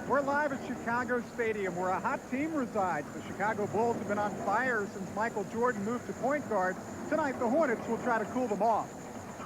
We're live at Chicago Stadium, where a hot team resides. The Chicago Bulls have been on fire since Michael Jordan moved to point guard. Tonight, the Hornets will try to cool them off.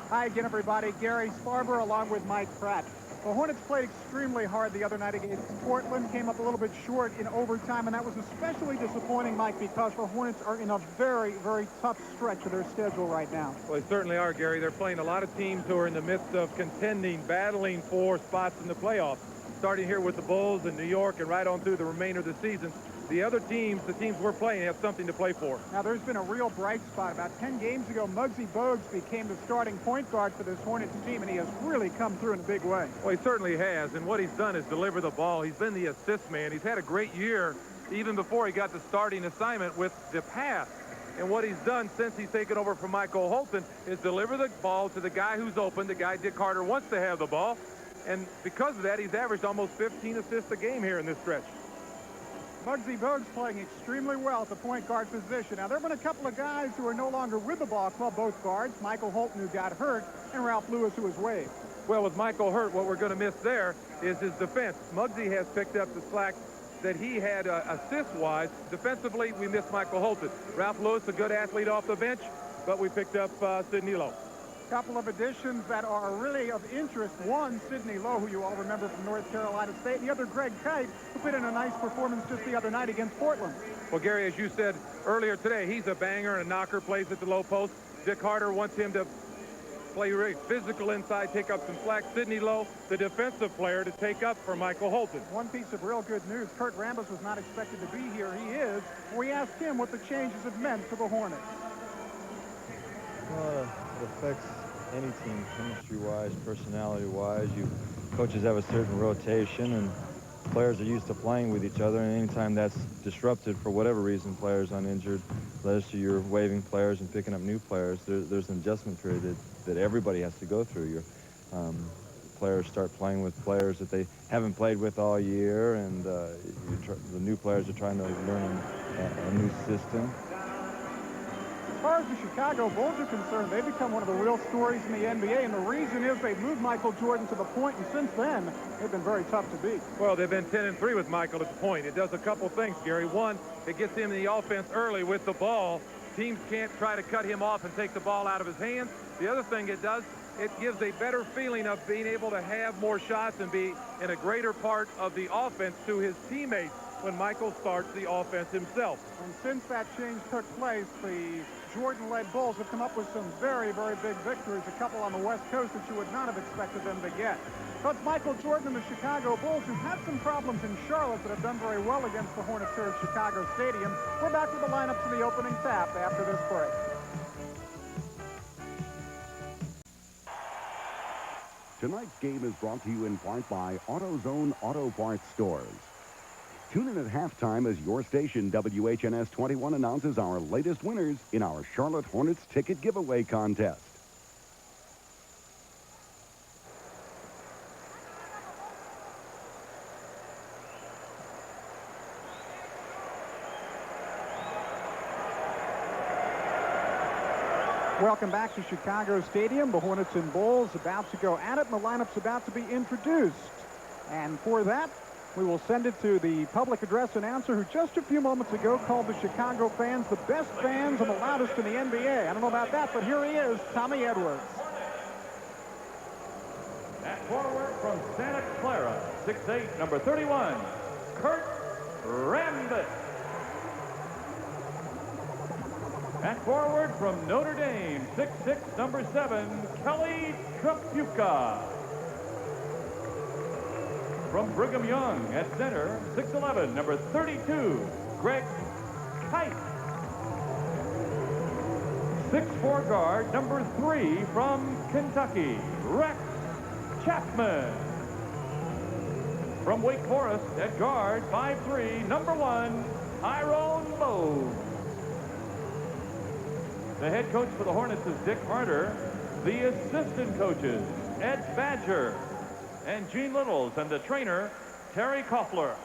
Hi again, everybody. Gary Sparber along with Mike Pratt. The Hornets played extremely hard the other night against Portland, came up a little bit short in overtime, and that was especially disappointing, Mike, because the Hornets are in a very, very tough stretch of their schedule right now. Well, they certainly are, Gary. They're playing a lot of teams who are in the midst of contending, battling for spots in the playoffs. Starting here with the Bulls in New York and right on through the remainder of the season. The other teams, the teams we're playing, have something to play for. Now, there's been a real bright spot. About 10 games ago, Muggsy Bogues became the starting point guard for this Hornets team, and he has really come through in a big way. Well, he certainly has, and what he's done is deliver the ball. He's been the assist man. He's had a great year even before he got the starting assignment with the pass. And what he's done since he's taken over from Michael Holton is deliver the ball to the guy who's open, the guy Dick Carter wants to have the ball. And because of that, he's averaged almost 15 assists a game here in this stretch. Muggsy Bogues playing extremely well at the point guard position. Now, there have been a couple of guys who are no longer with the ball club, both guards. Michael Holton, who got hurt, and Ralph Lewis, who was waived. Well, with Michael hurt, what we're going to miss there is his defense. Muggsy has picked up the slack that he had assist-wise. Defensively, we miss Michael Holton. Ralph Lewis, a good athlete off the bench, but we picked up Sidney Lowe. Couple of additions that are really of interest. One, Sidney Lowe, who you all remember from North Carolina State. And the other, Greg Kite, who put in a nice performance just the other night against Portland. Well, Gary, as you said earlier today, he's a banger and a knocker, plays at the low post. Dick Carter wants him to play really physical inside, take up some slack. Sidney Lowe, the defensive player, to take up for Michael Holton. One piece of real good news. Kurt Rambis was not expected to be here. He is. We asked him what the changes have meant for the Hornets. Well, it affects any team, chemistry-wise, personality-wise. Coaches have a certain rotation, and players are used to playing with each other, and anytime that's disrupted for whatever reason, players uninjured, leads to your waiving players and picking up new players. There's an adjustment period that everybody has to go through. Your players start playing with players that they haven't played with all year, and the new players are trying to learn a new system. As far as the Chicago Bulls are concerned, they've become one of the real stories in the NBA, and the reason is they've moved Michael Jordan to the point, and since then, they've been very tough to beat. Well, they've been 10-3 with Michael at the point. It does a couple things, Gary. One, it gets him in the offense early with the ball. Teams can't try to cut him off and take the ball out of his hands. The other thing it does, it gives a better feeling of being able to have more shots and be in a greater part of the offense to his teammates when Michael starts the offense himself. And since that change took place, the Jordan-led Bulls have come up with some very, very big victories, a couple on the West Coast that you would not have expected them to get. But Michael Jordan and the Chicago Bulls, who've had some problems in Charlotte but have done very well against the Hornets here at Chicago Stadium. We're back with the lineups in the opening tap after this break. Tonight's game is brought to you in part by AutoZone Auto Parts Stores. Tune in at halftime as your station, WHNS 21, announces our latest winners in our Charlotte Hornets ticket giveaway contest. Welcome back to Chicago Stadium. The Hornets and Bulls about to go at it, and the lineup's about to be introduced. And for that, we will send it to the public address announcer who just a few moments ago called the Chicago fans the best fans and the loudest in the NBA. I don't know about that, but here he is, Tommy Edwards. At forward from Santa Clara, 6'8", number 31, Kurt Rambis. At forward from Notre Dame, 6'6", number 7, Kelly Tripucka. From Brigham Young at center, 6'11", number 32, Greg Kite. 6'4" guard, number 3 from Kentucky, Rex Chapman. From Wake Forest at guard, 5'3", number 1, Tyrone Moe. The head coach for the Hornets is Dick Carter. The assistant coaches, Ed Badger and Gene Littles, and the trainer, Terry Koffler.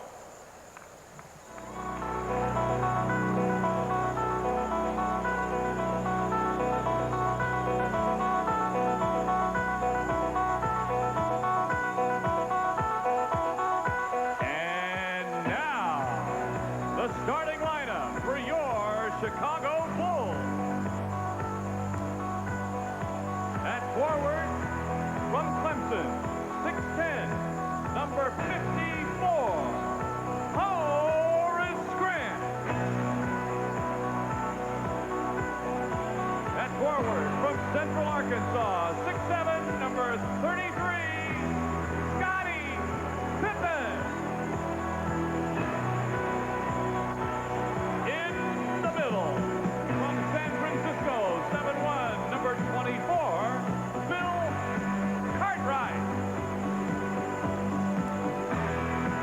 Arkansas, 6'7", number 33, Scottie Pippen. In the middle, from San Francisco, 7'1", number 24, Bill Cartwright.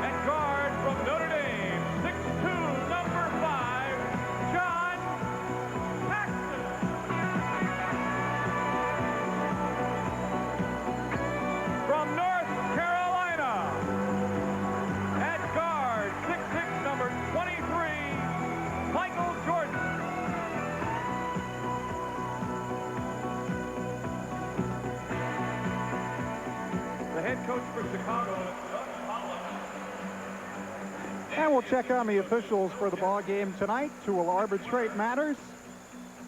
At guard from Notre Dame, 6'2", number 5, John Paxson. From North Carolina, at guard, 6'6", number 23, Michael Jordan. The head coach for Chicago is Doug Collins. And we'll check on the officials for the ball game tonight, who will arbitrate matters.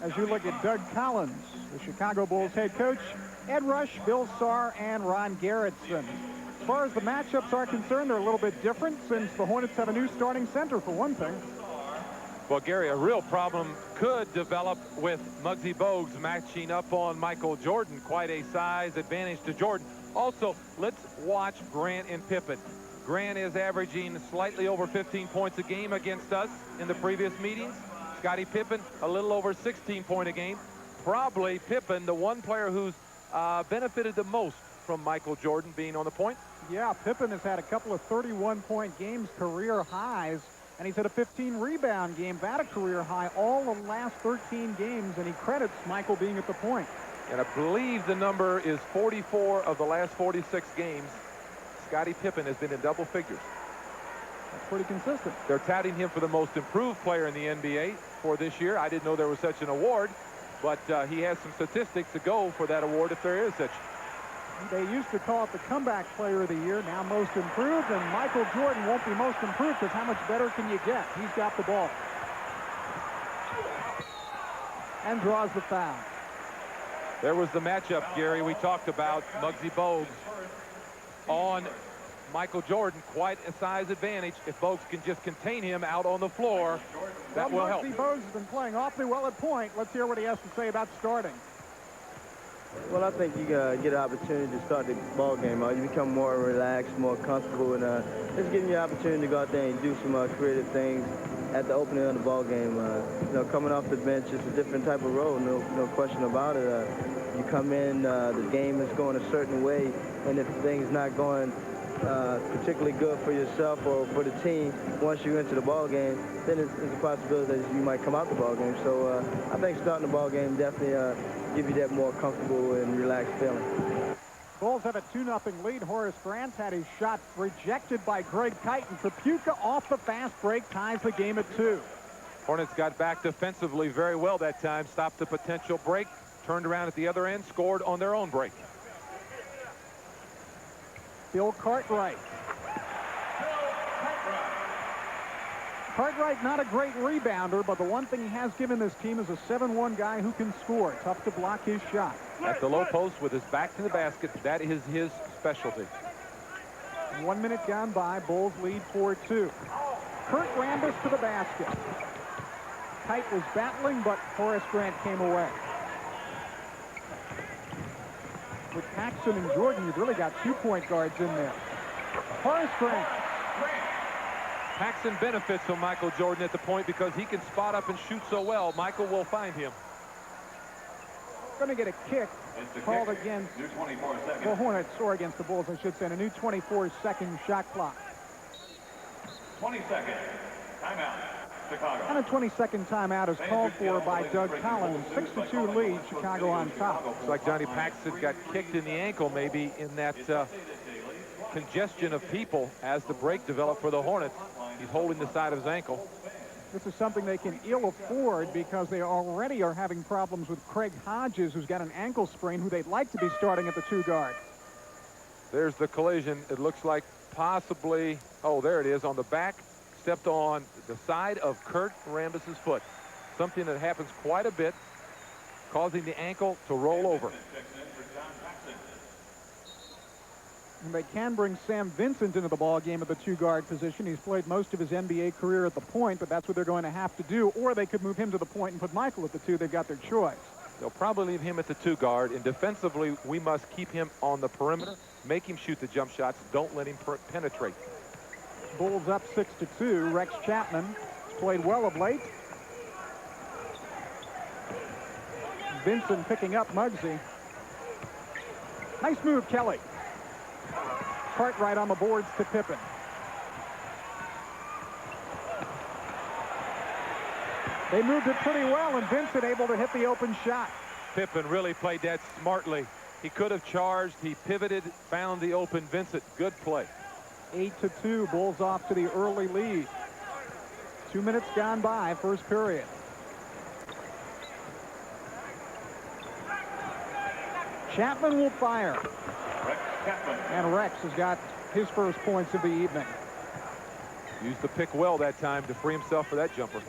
As you look at Doug Collins, the Chicago Bulls head coach, Ed Rush, Bill Sarr, and Ron Garrettson. As far as the matchups are concerned, they're a little bit different since the Hornets have a new starting center, for one thing. Well, Gary, a real problem could develop with Muggsy Bogues matching up on Michael Jordan. Quite a size advantage to Jordan. Also, let's watch Grant and Pippen. Grant is averaging slightly over 15 points a game against us in the previous meetings. Scottie Pippen, a little over 16 points a game. Probably Pippen, the one player who's benefited the most from Michael Jordan being on the point. Yeah, Pippen has had a couple of 31-point games, career highs, and he's had a 15-rebound game, that a career high, all the last 13 games, and he credits Michael being at the point. And I believe the number is 44 of the last 46 games. Scottie Pippen has been in double figures. That's pretty consistent. They're touting him for the most improved player in the NBA for this year. I didn't know there was such an award, but he has some statistics to go for that award if there is such. They used to call it the comeback player of the year, now most improved, and Michael Jordan won't be most improved because how much better can you get? He's got the ball. And draws the foul. There was the matchup, Gary, we talked about. Muggsy Bogues on Michael Jordan. Quite a size advantage. If Bogues can just contain him out on the floor, that will help. Muggsy Bogues has been playing awfully well at point. Let's hear what he has to say about starting. Well, I think you get an opportunity to start the ball game out. You become more relaxed, more comfortable, and it's giving you an opportunity to go out there and do some creative things at the opening of the ball game. You know, coming off the bench, it's a different type of role, no question about it. You come in, the game is going a certain way, and if things not going particularly good for yourself or for the team, once you enter the ball game, then it's a possibility that you might come out the ball game. So I think starting the ball game definitely give you that more comfortable and relaxed feeling. Bulls have a 2-0 lead. Horace Grant had his shot rejected by Greg Kite, and Trapuka off the fast break ties the game at 2. Hornets got back defensively very well that time, stopped the potential break, turned around at the other end, scored on their own break. Bill Cartwright. Cartwright, not a great rebounder, but the one thing he has given this team is a 7-1 guy who can score. Tough to block his shot. At the low post with his back to the basket, that is his specialty. 1 minute gone by, Bulls lead 4-2. Kurt Rambis to the basket. Kite was battling, but Horace Grant came away. With Paxson and Jordan, you've really got 2 point guards in there. Horace Grant. Paxson benefits from Michael Jordan at the point because he can spot up and shoot so well. Michael will find him. Going to get a kick called against the Hornets, or against the Bulls, I should say, and a new 24-second shot clock. 20 seconds. Timeout. Chicago. And a 20-second timeout is called for by Doug Collins. 6-2 lead, Chicago on top. Looks like Johnny Paxson got kicked in the ankle maybe in that congestion of people as the break developed for the Hornets. He's holding the side of his ankle. This is something they can ill afford because they already are having problems with Craig Hodges, who's got an ankle sprain, who they'd like to be starting at the 2 guard. There's the collision. It looks like possibly, oh, there it is, on the back, stepped on the side of Kurt Rambis's foot. Something that happens quite a bit, causing the ankle to roll over. And they can bring Sam Vincent into the ball game at the 2 guard position. He's played most of his NBA career at the point, but that's what they're going to have to do. Or they could move him to the point and put Michael at the 2. They've got their choice. They'll probably leave him at the 2 guard, and defensively, we must keep him on the perimeter, make him shoot the jump shots, don't let him penetrate. Bulls up 6-2. Rex Chapman has played well of late. Vincent picking up Muggsy. Nice move, Kelly. Cartwright on the boards to Pippen. They moved it pretty well, and Vincent able to hit the open shot. Pippen really played that smartly. He could have charged. He pivoted, found the open Vincent. Good play. 8-2. Bulls off to the early lead. 2 minutes gone by, first period. Chapman will fire. Rex Chapman. And Rex has got his first points of the evening. Used the pick well that time to free himself for that jumper.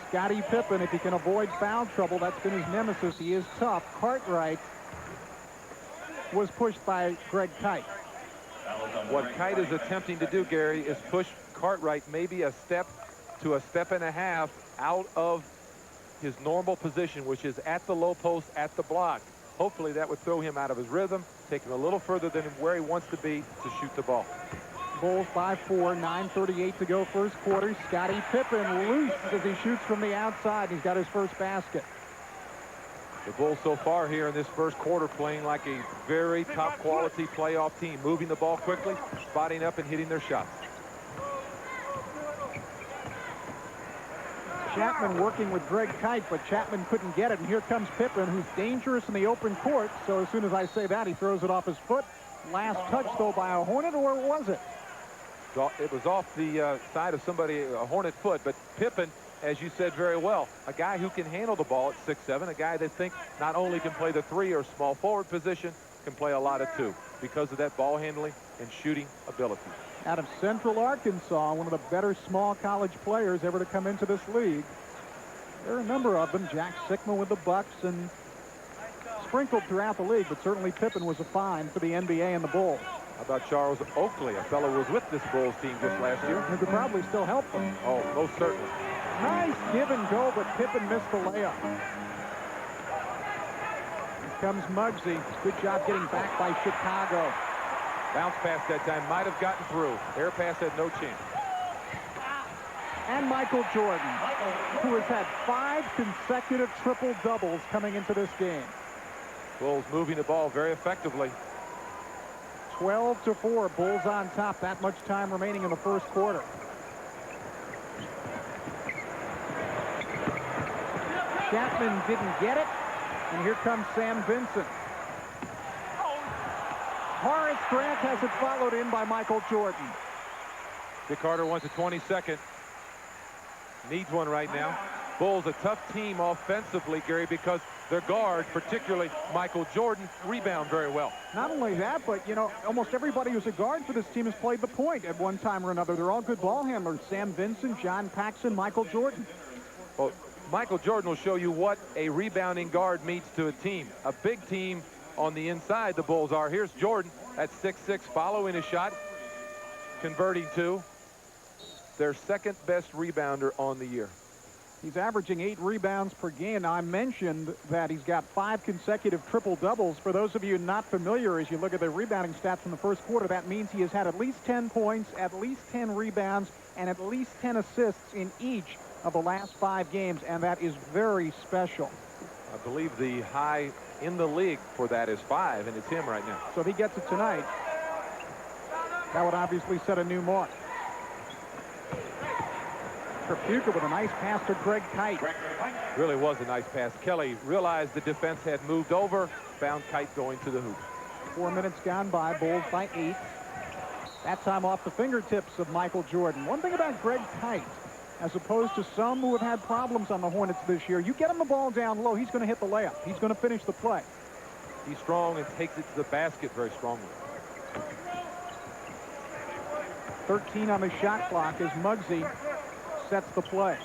Scottie Pippen, if he can avoid foul trouble, that's been his nemesis. He is tough. Cartwright was pushed by Greg Kite. What Kite is attempting to do, Gary, is push Cartwright maybe a step to a step and a half out of his normal position, which is at the low post at the block. Hopefully that would throw him out of his rhythm, take him a little further than where he wants to be to shoot the ball. Bulls by 4, 9:38 to go first quarter. Scottie Pippen loose as he shoots from the outside. He's got his first basket. The Bulls so far here in this first quarter playing like a very top quality playoff team, moving the ball quickly, spotting up and hitting their shots. Chapman working with Greg Kite, but Chapman couldn't get it, and here comes Pippen, who's dangerous in the open court. So as soon as I say that, he throws it off his foot. Last touch, though, by a Hornet, or was it? It was off the side of somebody, a Hornet foot, but Pippen, as you said very well, a guy who can handle the ball at 6'7", a guy that thinks not only can play the 3 or small forward position, can play a lot of 2 because of that ball handling and shooting ability. Out of Central Arkansas, one of the better small college players ever to come into this league. There are a number of them. Jack Sikma with the Bucks and sprinkled throughout the league, but certainly Pippen was a find for the NBA and the Bulls. How about Charles Oakley, a fellow who was with this Bulls team just last year? Who could probably still help them. Oh, most certainly. Nice give and go, but Pippen missed the layup. Here comes Muggsy. Good job getting back by Chicago. Bounce pass that time might have gotten through. Air pass had no chance. And Michael Jordan, who has had 5 consecutive triple-doubles coming into this game. Bulls moving the ball very effectively. 12-4, Bulls on top. That much time remaining in the first quarter. Chapman didn't get it, and here comes Sam Vincent. Horace Grant has it followed in by Michael Jordan. Dick Carter wants a 22nd. Needs one right now. Bulls a tough team offensively, Gary, because their guard, particularly Michael Jordan, rebound very well. Not only that, but, you know, almost everybody who's a guard for this team has played the point at one time or another. They're all good ball handlers. Sam Vincent, John Paxson, Michael Jordan. Well, Michael Jordan will show you what a rebounding guard means to a team. A big team on the inside, the Bulls are. Here's Jordan at 6'6", following a shot, converting to their second best rebounder on the year. He's averaging 8 rebounds per game. Now, I mentioned that he's got 5 consecutive triple-doubles. For those of you not familiar, as you look at the rebounding stats from the first quarter, that means he has had at least 10 points, at least 10 rebounds, and at least 10 assists in each of the last 5 games, and that is very special. I believe the high in the league for that is 5, and it's him right now. So if he gets it tonight, that would obviously set a new mark. Trapuka with a nice pass to Greg Kite. Really was a nice pass. Kelly realized the defense had moved over, found Kite going to the hoop. 4 minutes gone by, Bulls by 8. That time off the fingertips of Michael Jordan. One thing about Greg Kite, as opposed to some who have had problems on the Hornets this year, you get him the ball down low, he's going to hit the layup. He's going to finish the play. He's strong and takes it to the basket very strongly. 13 on the shot clock as Muggsy sets the play.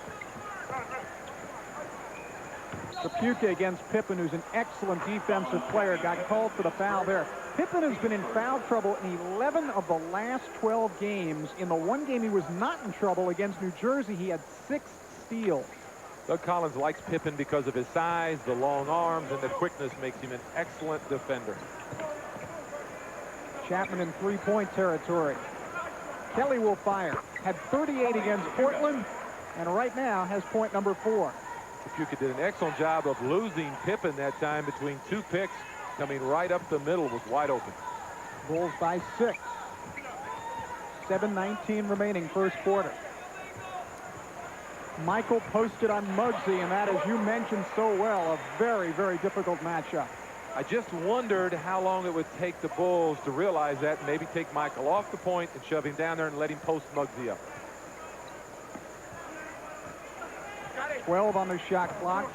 Trapuka against Pippen, who's an excellent defensive player, got called for the foul there. Pippen has been in foul trouble in 11 of the last 12 games. In the one game he was not in trouble against New Jersey, he had 6 steals. Doug Collins likes Pippen because of his size, the long arms, and the quickness makes him an excellent defender. Chapman in three-point territory. Kelly will fire. Had 38 against Portland, and right now has point number 4. Trapuka did an excellent job of losing Pippen that time between 2 picks. Coming right up the middle, was wide open. Bulls by 6. 7:19 remaining first quarter. Michael posted on Muggsy, and that, as you mentioned so well, a very, very difficult matchup. I just wondered how long it would take the Bulls to realize that and maybe take Michael off the point and shove him down there and let him post Muggsy up. 12 on the shot clock.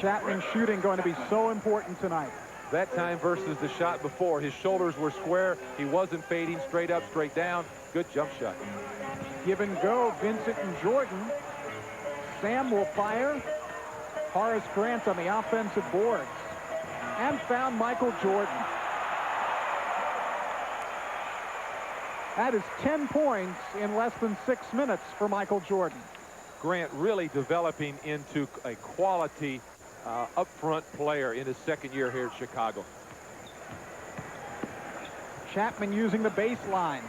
Chapman shooting going to be so important tonight. That time versus the shot before, his shoulders were square. He wasn't fading straight up, straight down. Good jump shot. Give and go, Vincent and Jordan. Sam will fire. Horace Grant on the offensive boards. And found Michael Jordan. That is 10 points in less than 6 minutes for Michael Jordan. Grant really developing into a quality up-front player in his second year here at Chicago. Chapman using the baseline.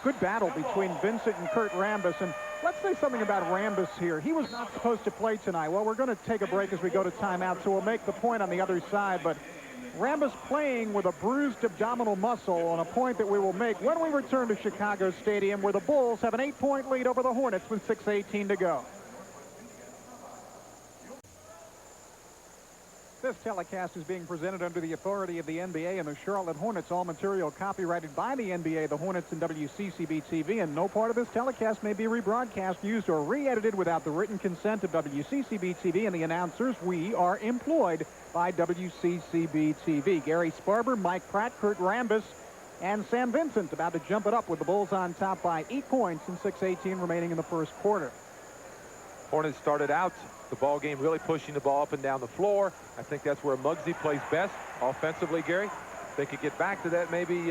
Good battle between Vincent and Kurt Rambis. And let's say something about Rambis here. He was not supposed to play tonight. Well, we're going to take a break as we go to timeout, so we'll make the point on the other side. But Rambis playing with a bruised abdominal muscle on a point that we will make when we return to Chicago Stadium, where the Bulls have an 8-point lead over the Hornets with 6:18 to go. This telecast is being presented under the authority of the NBA and the Charlotte Hornets. All material copyrighted by the NBA, the Hornets, and WCCB-TV, and no part of this telecast may be rebroadcast, used, or re-edited without the written consent of WCCB-TV and the announcers. We are employed by WCCB-TV. Gary Sparber, Mike Pratt, Kurt Rambis, and Sam Vincent about to jump it up with the Bulls on top by 8 points and 6:18 remaining in the first quarter. Hornets started out the ball game really pushing the ball up and down the floor. I think that's where Muggsy plays best offensively, Gary. If they could get back to that, maybe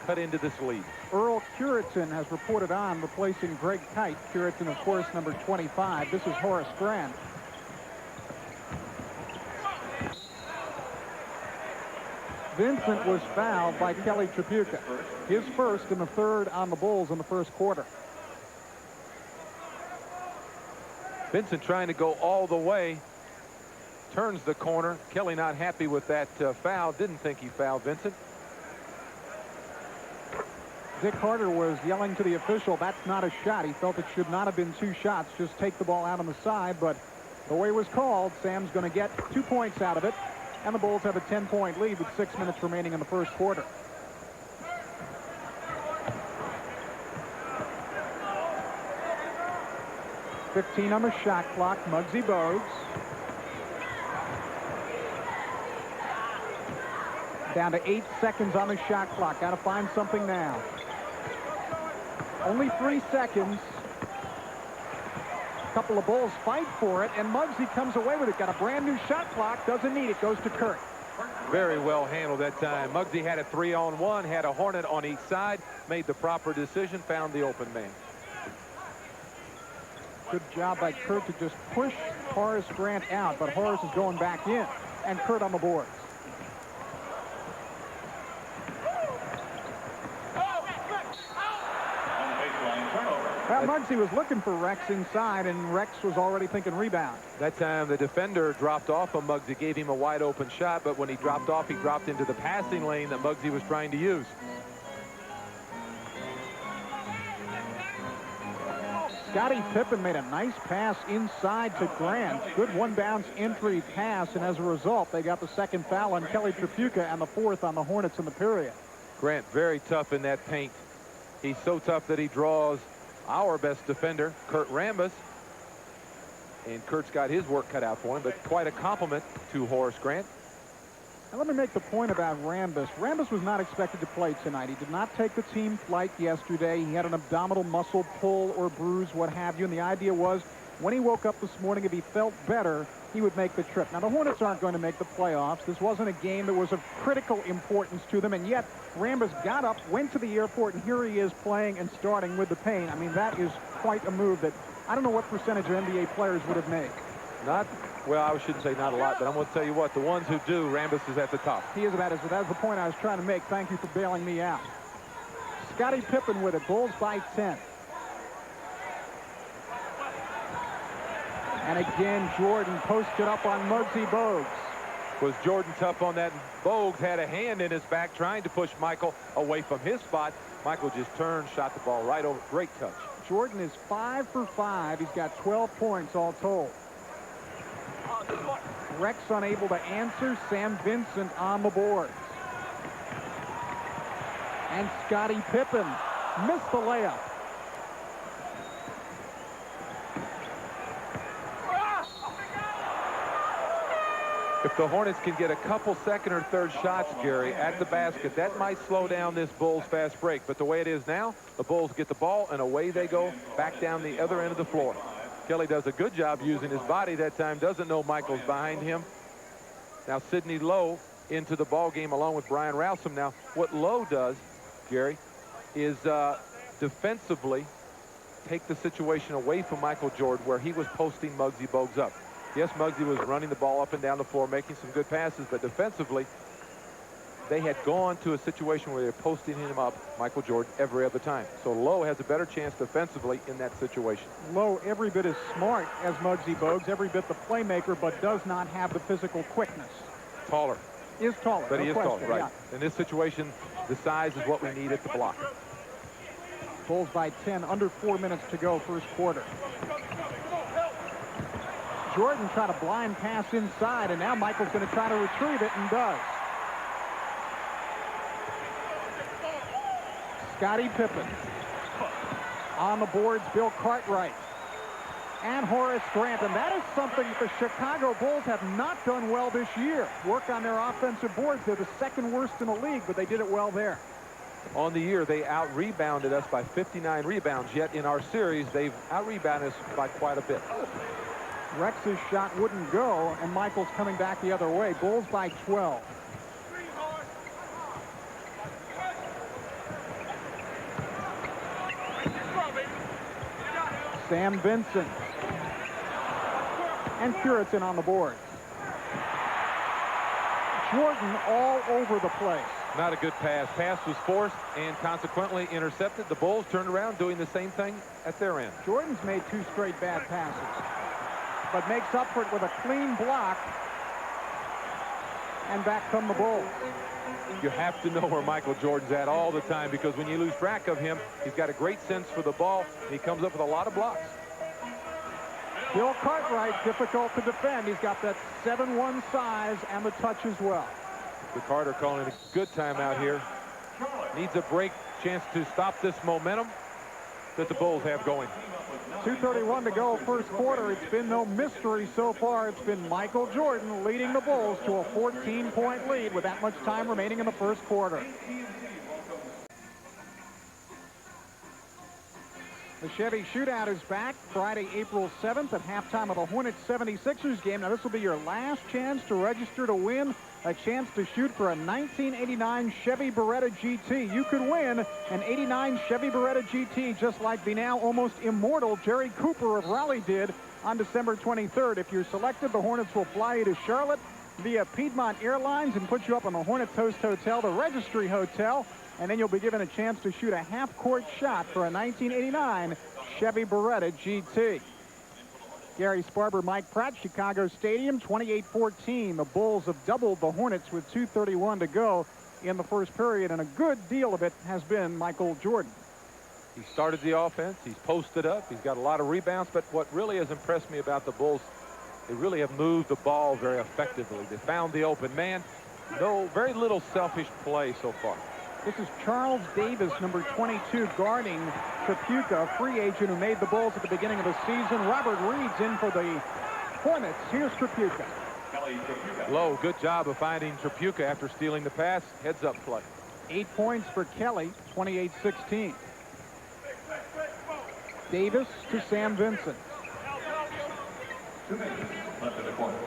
cut into this lead. Earl Curitan has reported on, replacing Greg Kite. Curitan, of course, number 25. This is Horace Grant. Vincent was fouled by Kelly Trapuka. His first and the third on the Bulls in the first quarter. Vincent trying to go all the way. Turns the corner. Kelly not happy with that foul. Didn't think he fouled Vincent. Dick Harder was yelling to the official, that's not a shot. He felt it should not have been 2 shots. Just take the ball out on the side. But the way it was called, Sam's going to get 2 points out of it. And the Bulls have a 10-point lead with 6 minutes remaining in the first quarter. .15 on the shot clock. Muggsy Bogues. Down to 8 seconds on the shot clock. Got to find something now. Only 3 seconds. A couple of Bulls fight for it, and Muggsy comes away with it. Got a brand new shot clock. Doesn't need it. Goes to Kurt. Very well handled that time. Muggsy had a 3-on-1, had a Hornet on each side, made the proper decision, found the open man. Good job by Kurt to just push Horace Grant out, but Horace is going back in, and Kurt on the boards. Well, Muggsy was looking for Rex inside, and Rex was already thinking rebound. That time the defender dropped off of Muggsy, gave him a wide open shot, but when he dropped off, he dropped into the passing lane that Muggsy was trying to use. Scottie Pippen made a nice pass inside to Grant. Good one-bounce entry pass, and as a result, they got the second foul on Kelly Trapuka and the fourth on the Hornets in the period. Grant very tough in that paint. He's so tough that he draws our best defender, Kurt Rambis. And Kurt's got his work cut out for him, but quite a compliment to Horace Grant. Now let me make the point about Rambis. Rambis was not expected to play tonight. He did not take the team flight yesterday. He had an abdominal muscle pull or bruise, what have you, and the idea was when he woke up this morning, if he felt better, he would make the trip. Now, the Hornets aren't going to make the playoffs. This wasn't a game that was of critical importance to them, and yet Rambis got up, went to the airport, and here he is playing and starting with the pain. I mean, that is quite a move that I don't know what percentage of NBA players would have made. Not, well, I shouldn't say not a lot, but I'm going to tell you what, the ones who do, Rambis is at the top. He is about it. So that was the point I was trying to make. Thank you for bailing me out. Scottie Pippen with it. Bulls by 10. And again, Jordan posted up on Muggsy Bogues. Was Jordan tough on that? Bogues had a hand in his back trying to push Michael away from his spot. Michael just turned, shot the ball right over. Great touch. Jordan is 5 for 5. He's got 12 points all told. Rex unable to answer. Sam Vincent on the boards. And Scottie Pippen missed the layup. If the Hornets can get a couple second or third shots, Gary, at the basket, that might slow down this Bulls fast break. But the way it is now, the Bulls get the ball, and away they go back down the other end of the floor. Kelly does a good job using his body that time, doesn't know Michael's behind him. Now Sidney Lowe into the ball game along with Brian Rowsome. Now, what Lowe does, Gary, is defensively take the situation away from Michael Jordan where he was posting Muggsy Bogues up. Yes, Muggsy was running the ball up and down the floor, making some good passes, but defensively, they had gone to a situation where they're posting him up, Michael Jordan, every other time. So Lowe has a better chance defensively in that situation. Lowe every bit as smart as Muggsy Bogues, every bit the playmaker, but does not have the physical quickness. Taller. Is taller. But no he is question, taller, right. Yeah. In this situation, the size is what we need at the block. Bulls by 10, under 4 minutes to go, first quarter. Jordan tried a blind pass inside, and now Michael's going to try to retrieve it, and does. Scottie Pippen. On the boards, Bill Cartwright. And Horace Grant, and that is something that the Chicago Bulls have not done well this year. Work on their offensive boards. They're the second worst in the league, but they did it well there. On the year, they out-rebounded us by 59 rebounds, yet in our series, they've out-rebounded us by quite a bit. Rex's shot wouldn't go, and Michael's coming back the other way. Bulls by 12. Sam Vincent. And Puritan on the board. Jordan all over the place. Not a good pass. Pass was forced and consequently intercepted. The Bulls turned around doing the same thing at their end. Jordan's made 2 straight bad passes, but makes up for it with a clean block. And back come the Bulls. You have to know where Michael Jordan's at all the time, because when you lose track of him, he's got a great sense for the ball, and he comes up with a lot of blocks. Bill Cartwright, difficult to defend. He's got that 7'1" size and the touch as well. The Carter calling a good timeout here. Needs a break, chance to stop this momentum that the Bulls have going. 2:31 to go, first quarter. It's been no mystery so far. It's been Michael Jordan leading the Bulls to a 14-point lead with that much time remaining in the first quarter. The Chevy Shootout is back Friday, April 7th at halftime of the Hornets 76ers game. Now, this will be your last chance to register to win a chance to shoot for a 1989 Chevy Beretta GT. You could win an 89 Chevy Beretta GT just like the now almost immortal Jerry Cooper of Raleigh did on December 23rd. If you're selected, the Hornets will fly you to Charlotte via Piedmont Airlines and put you up in the Hornets Host Hotel, the Registry Hotel, and then you'll be given a chance to shoot a half-court shot for a 1989 Chevy Beretta GT. Gary Sparber, Mike Pratt, Chicago Stadium, 28-14. The Bulls have doubled the Hornets with 2:31 to go in the first period, and a good deal of it has been Michael Jordan. He started the offense. He's posted up. He's got a lot of rebounds. But what really has impressed me about the Bulls, they really have moved the ball very effectively. They found the open man. Very little selfish play so far. This is Charles Davis, number 22, guarding Tripucka, a free agent who made the Bulls at the beginning of the season. Robert Reed's in for the Hornets. Here's Tripucka. Lowe, good job of finding Tripucka after stealing the pass. Heads up play. 8 points for Kelly, 28-16. Davis to Sam Vincent. 2 minutes left in the quarter.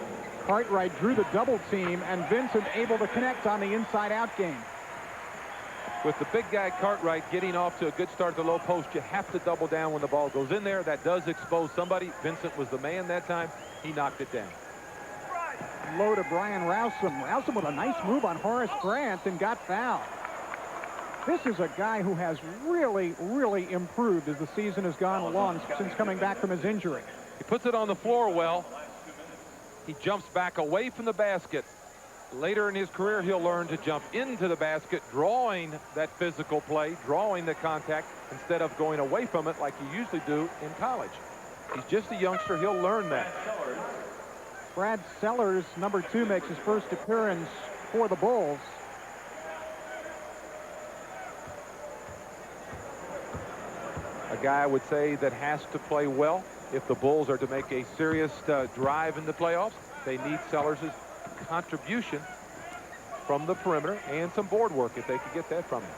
Cartwright drew the double team, and Vincent able to connect on the inside-out game. With the big guy Cartwright getting off to a good start at the low post, you have to double down when the ball goes in there. That does expose somebody. Vincent was the man that time. He knocked it down. Low to Brian Rousum. Rousum with a nice move on Horace Grant and got fouled. This is a guy who has really, really improved as the season has gone along since coming back from his injury. He puts it on the floor well. He jumps back away from the basket. Later in his career, he'll learn to jump into the basket, drawing that physical play, drawing the contact, instead of going away from it like you usually do in college. He's just a youngster. He'll learn that. Brad Sellers, number 2, makes his first appearance for the Bulls. A guy I would say that has to play well. If the Bulls are to make a serious drive in the playoffs, they need Sellers' contribution from the perimeter and some board work if they could get that from him.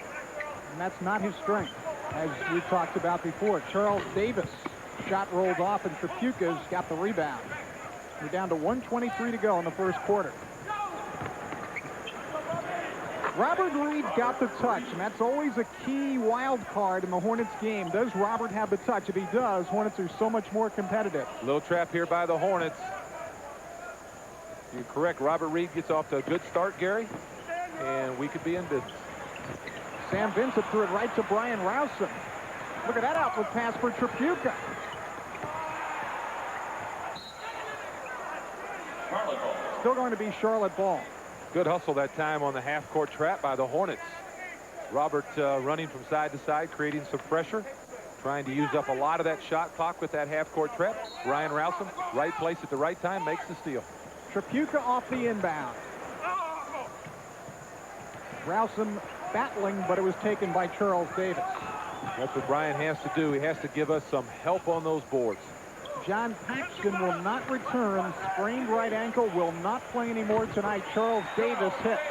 And that's not his strength, as we talked about before. Charles Davis, shot rolled off, and Trapuka's got the rebound. We're down to 1:23 to go in the first quarter. Robert Reed got the touch, and that's always a key wild card in the Hornets game. Does Robert have the touch? If he does, Hornets are so much more competitive. Little trap here by the Hornets. You're correct. Robert Reed gets off to a good start, Gary, and we could be in business. Sam Vincent threw it right to Brian Rousum. Look at that outlet pass for Trapuka. Still going to be Charlotte ball. Good hustle that time on the half-court trap by the Hornets. Robert running from side to side, creating some pressure, trying to use up a lot of that shot clock with that half-court trap. Brian Rousum, right place at the right time, makes the steal. Trapuka off the inbound. Rousum battling, but it was taken by Charles Davis. That's what Brian has to do. He has to give us some help on those boards. John Paxton will not return. Sprained right ankle, will not play anymore tonight. Charles Davis hits.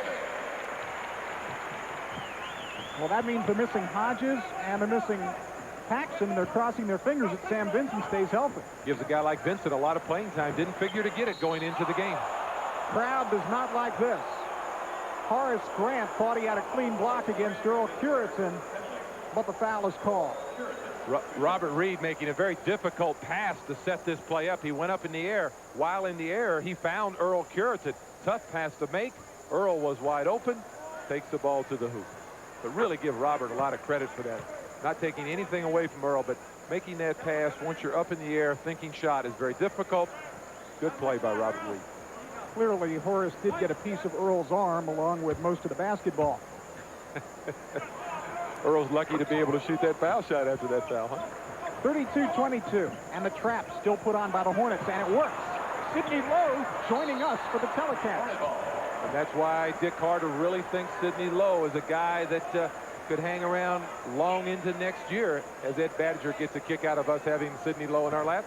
Well, that means they're missing Hodges and they're missing Paxton. They're crossing their fingers that Sam Vincent stays healthy. Gives a guy like Vincent a lot of playing time. Didn't figure to get it going into the game. Crowd does not like this. Horace Grant thought he had a clean block against Earl Curitan, but the foul is called. Robert Reed making a very difficult pass to set this play up. He went up in the air. While in the air, he found Earl Curitan. Tough pass to make. Earl was wide open. Takes the ball to the hoop. But really give Robert a lot of credit for that. Not taking anything away from Earl, but making that pass once you're up in the air, thinking shot is very difficult. Good play by Robert Reed. Clearly, Horace did get a piece of Earl's arm along with most of the basketball. Earl's lucky to be able to shoot that foul shot after that foul, huh? 32-22, and the trap still put on by the Hornets, and it works. Sidney Lowe joining us for the telecast. And that's why Dick Carter really thinks Sidney Lowe is a guy that could hang around long into next year, as Ed Badger gets a kick out of us having Sidney Lowe in our lap.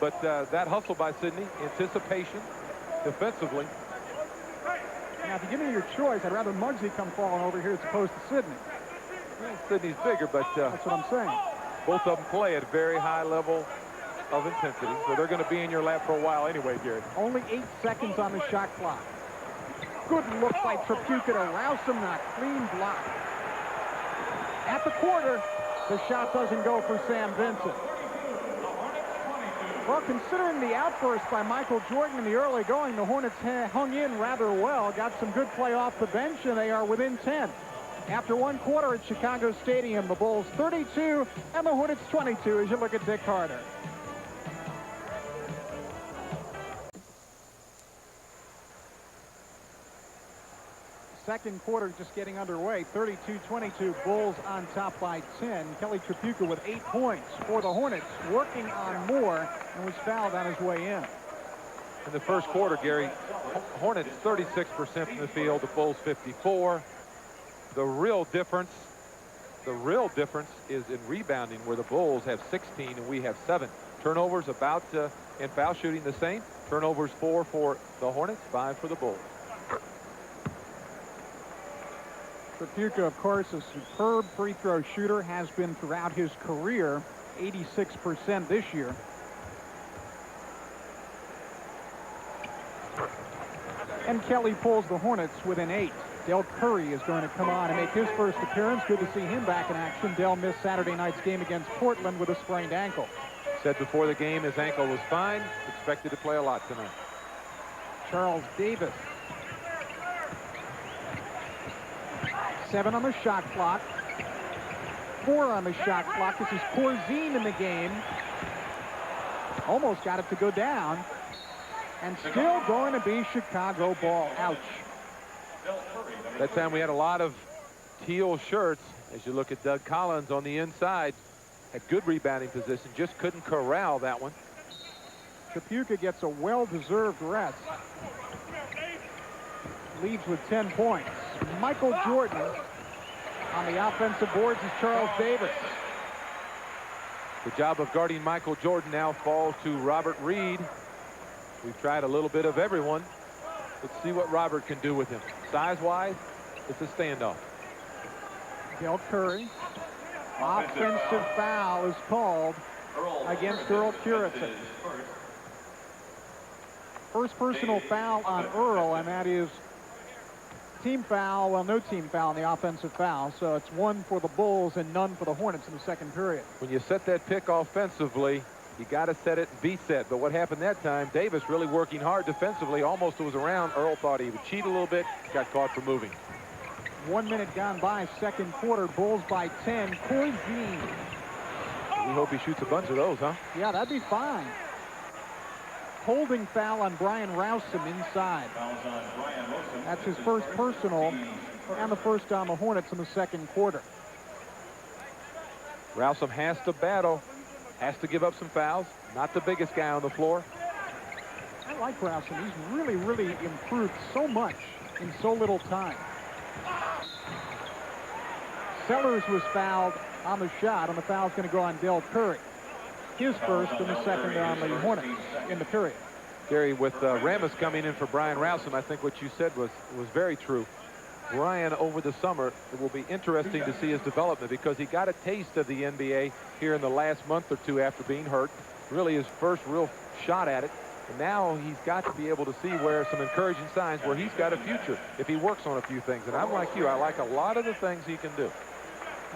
But that hustle by Sidney, anticipation, defensively. Now, if you give me your choice, I'd rather Muggsy come falling over here as opposed to Sidney. Well, Sidney's bigger, but that's what I'm saying. Both of them play at a very high level of intensity, so they're going to be in your lap for a while anyway, Gary. Only 8 seconds on the shot clock. Good look by Trapuka to Rousum, not clean block. At the quarter, the shot doesn't go for Sam Vincent. Well, considering the outburst by Michael Jordan in the early going, the Hornets hung in rather well, got some good play off the bench, and they are within 10. After one quarter at Chicago Stadium, the Bulls 32 and the Hornets 22 as you look at Dick Carter. Second quarter just getting underway. 32-22, Bulls on top by 10. Kelly Trapuka with 8 points for the Hornets, working on more, and was fouled on his way in. In the first quarter, Gary, Hornets 36% from the field, the Bulls 54. The real difference is in rebounding, where the Bulls have 16 and we have 7. Turnovers about and foul shooting the same. Turnovers 4 for the Hornets, 5 for the Bulls. Trapuka, of course, a superb free throw shooter, has been throughout his career, 86% this year. And Kelly pulls the Hornets within 8. Del Curry is going to come on and make his first appearance. Good to see him back in action. Del missed Saturday night's game against Portland with a sprained ankle. Said before the game his ankle was fine. Expected to play a lot tonight. Charles Davis. 7 on the shot clock. 4 on the shot clock. This is Corzine in the game. Almost got it to go down. And still going to be Chicago ball. Ouch. That time we had a lot of teal shirts. As you look at Doug Collins on the inside, had good rebounding position, just couldn't corral that one. Chapuka gets a well-deserved rest. Leads with 10 points. Michael Jordan on the offensive boards is Charles Davis. The job of guarding Michael Jordan now falls to Robert Reed. We've tried a little bit of everyone. Let's see what Robert can do with him. Size-wise, it's a standoff. Del Curry. Offensive foul is called against Earl Curitan. First personal foul on Earl, and that is team foul. Well, no team foul on the offensive foul, so it's 1 for the Bulls and none for the Hornets in the second period. When you set that pick offensively, you got to set it and be set. But what happened that time, Davis really working hard defensively, almost was around. Earl thought he would cheat a little bit, got caught for moving. 1 minute gone by, second quarter, Bulls by 10. Corzine. We hope he shoots a bunch of those, huh? Yeah, that'd be fine. Holding foul on Brian Rousum inside. That's his first personal and the first on the Hornets in the second quarter. Rousum has to battle, has to give up some fouls. Not the biggest guy on the floor. I like Rousum. He's really, really improved so much in so little time. Sellers was fouled on the shot, and the foul's going to go on Del Curry. His first and the second on the Hornets in the period. Gary, with Ramos coming in for Brian Rousum, I think what you said was very true. Brian, over the summer, it will be interesting to see his development because he got a taste of the NBA here in the last month or two after being hurt. Really his first real shot at it. And now he's got to be able to see where some encouraging signs where he's got a future if he works on a few things. And I'm like you, I like a lot of the things he can do.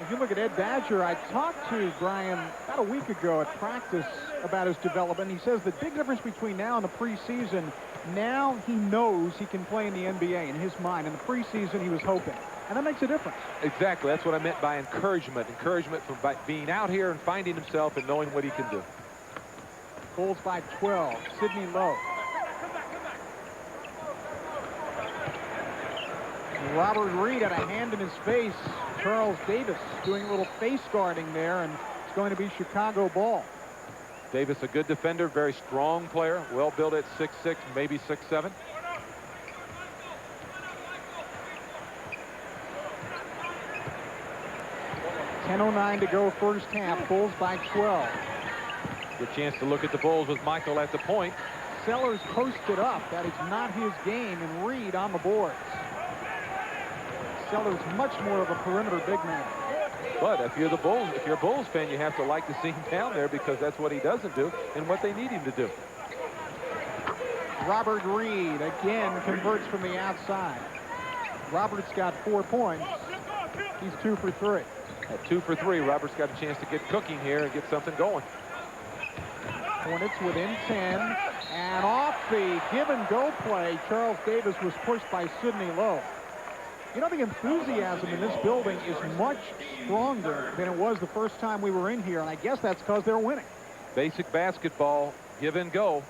If you look at Ed Badger, I talked to Brian about a week ago at practice about his development. He says the big difference between now and the preseason, now he knows he can play in the NBA in his mind. In the preseason, he was hoping. And that makes a difference. Exactly. That's what I meant by encouragement. Encouragement from being out here and finding himself and knowing what he can do. Bulls by 12. Sidney Lowe. Robert Reed had a hand in his face. Charles Davis doing a little face guarding there, and it's going to be Chicago ball. Davis, a good defender, very strong player, well built at 6'6", maybe 6'7". .10:09 to go first half. Bulls by 12. Good chance to look at the Bulls with Michael at the point. Sellers posted up. That is not his game, and Reed on the boards. Sellers much more of a perimeter big man. But if you're a Bulls fan, you have to like to see him down there because that's what he doesn't do and what they need him to do. Robert Reed again converts from the outside. Robert's got 4 points. He's 2 for 3. At 2 for 3, Robert's got a chance to get cooking here and get something going. Hornets within 10, and off the give-and-go play, Charles Davis was pushed by Sidney Lowe. You know, the enthusiasm in this building is much stronger than it was the first time we were in here, and I guess that's because they're winning. Basic basketball, give and go.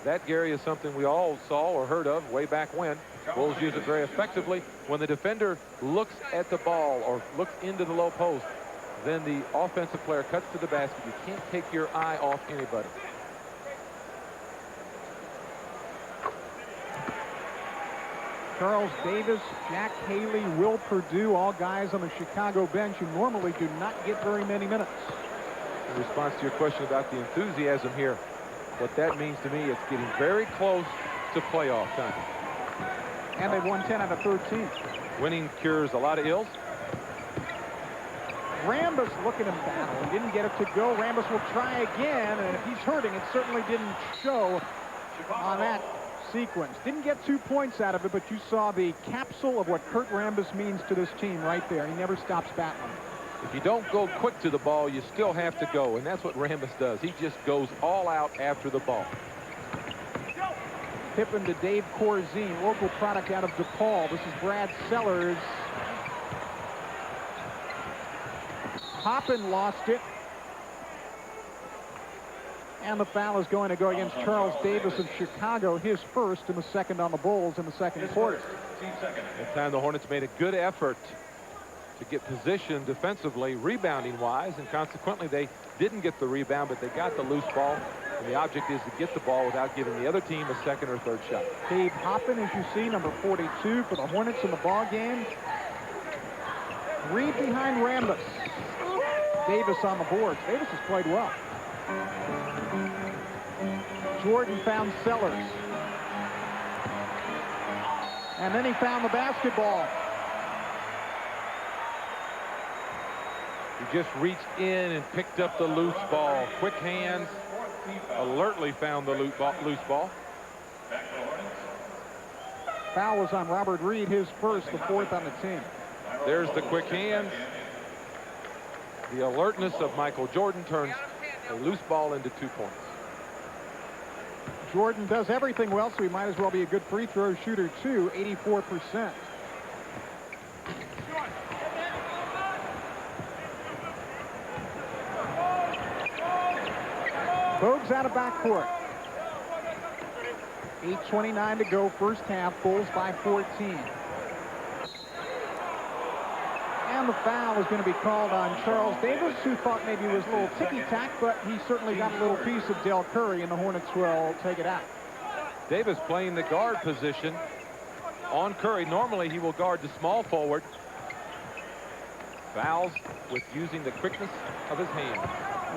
That, Gary, is something we all saw or heard of way back when. Bulls use it very effectively. When the defender looks at the ball or looks into the low post, then the offensive player cuts to the basket. You can't take your eye off anybody. Charles Davis, Jack Haley, Will Perdue, all guys on the Chicago bench who normally do not get very many minutes. In response to your question about the enthusiasm here, what that means to me, it's getting very close to playoff time. And they've won 10 out of 13. Winning cures a lot of ills. Rambis looking in battle. He didn't get it to go. Rambis will try again, and if he's hurting, it certainly didn't show on that sequence. Didn't get 2 points out of it, but you saw the capsule of what Kurt Rambis means to this team right there. He never stops battling. If you don't go quick to the ball, you still have to go, and that's what Rambis does. He just goes all out after the ball. Pippen to Dave Corzine, local product out of DePaul. This is Brad Sellers. Hoppin lost it. And the foul is going to go against Charles Davis of Chicago, his first and the second on the Bulls in the second quarter. That time the Hornets made a good effort to get position defensively, rebounding-wise, and consequently they didn't get the rebound, but they got the loose ball. And the object is to get the ball without giving the other team a second or third shot. Dave Hoppin, as you see, number 42 for the Hornets in the ball game. Reed behind Rambis. Davis on the boards. Davis has played well. Jordan found Sellers. And then he found the basketball. He just reached in and picked up the loose ball. Quick hands. Alertly found the loose ball. Foul was on Robert Reed, his first, the fourth on the team. There's the quick hands. The alertness of Michael Jordan turns a loose ball into 2 points. Jordan does everything well, so he might as well be a good free throw shooter too, 84%. Bogues out of backcourt. 8:29 to go, first half. Bulls by 14. And the foul is going to be called on Charles Davis, who thought maybe it was a little ticky-tack, but he certainly got a little piece of Del Curry, and the Hornets will take it out. Davis playing the guard position on Curry. Normally he will guard the small forward. Fouls with using the quickness of his hands.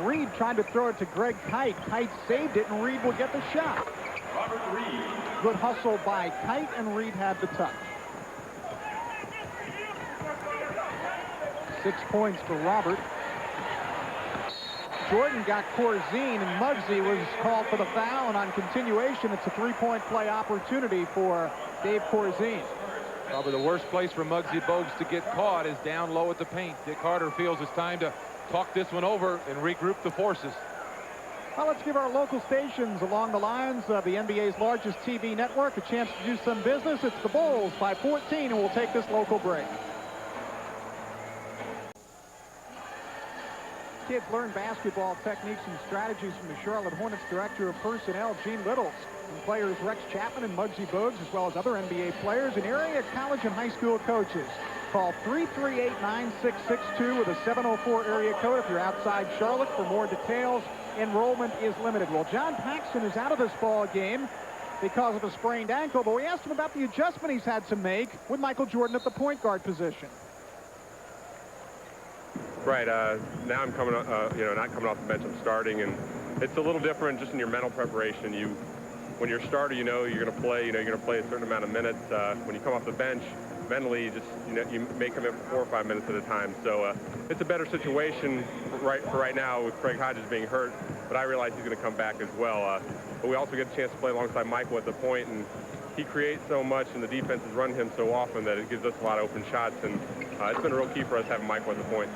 Reed tried to throw it to Greg Kite. Kite saved it, and Reed will get the shot. Robert Reed. Good hustle by Kite, and Reed had the touch. 6 points for Robert. Jordan got Corzine, and Muggsy was called for the foul, and on continuation, it's a three-point play opportunity for Dave Corzine. Probably the worst place for Muggsy Bogues to get caught is down low at the paint. Dick Carter feels it's time to talk this one over and regroup the forces. Well, let's give our local stations along the lines of the NBA's largest TV network a chance to do some business. It's the Bulls by 14, and we'll take this local break. Kids learn basketball techniques and strategies from the Charlotte Hornets Director of Personnel, Gene Littles, and players Rex Chapman and Muggsy Bogues, as well as other NBA players and area college and high school coaches. Call 338-9662 with a 704 area code if you're outside Charlotte for more details. Enrollment is limited. Well, John Paxson is out of this ball game because of a sprained ankle, but we asked him about the adjustment he's had to make with Michael Jordan at the point guard position. Right. Now I'm coming, not coming off the bench. I'm starting, and it's a little different just in your mental preparation. When you're a starter, you're going to play. You're going to play a certain amount of minutes. When you come off the bench, mentally, you may come in for 4 or 5 minutes at a time. So it's a better situation for right now with Craig Hodges being hurt. But I realize he's going to come back as well. But we also get a chance to play alongside Michael at the point, and he creates so much, and the defenses run him so often that it gives us a lot of open shots. And it's been a real key for us having Michael at the point.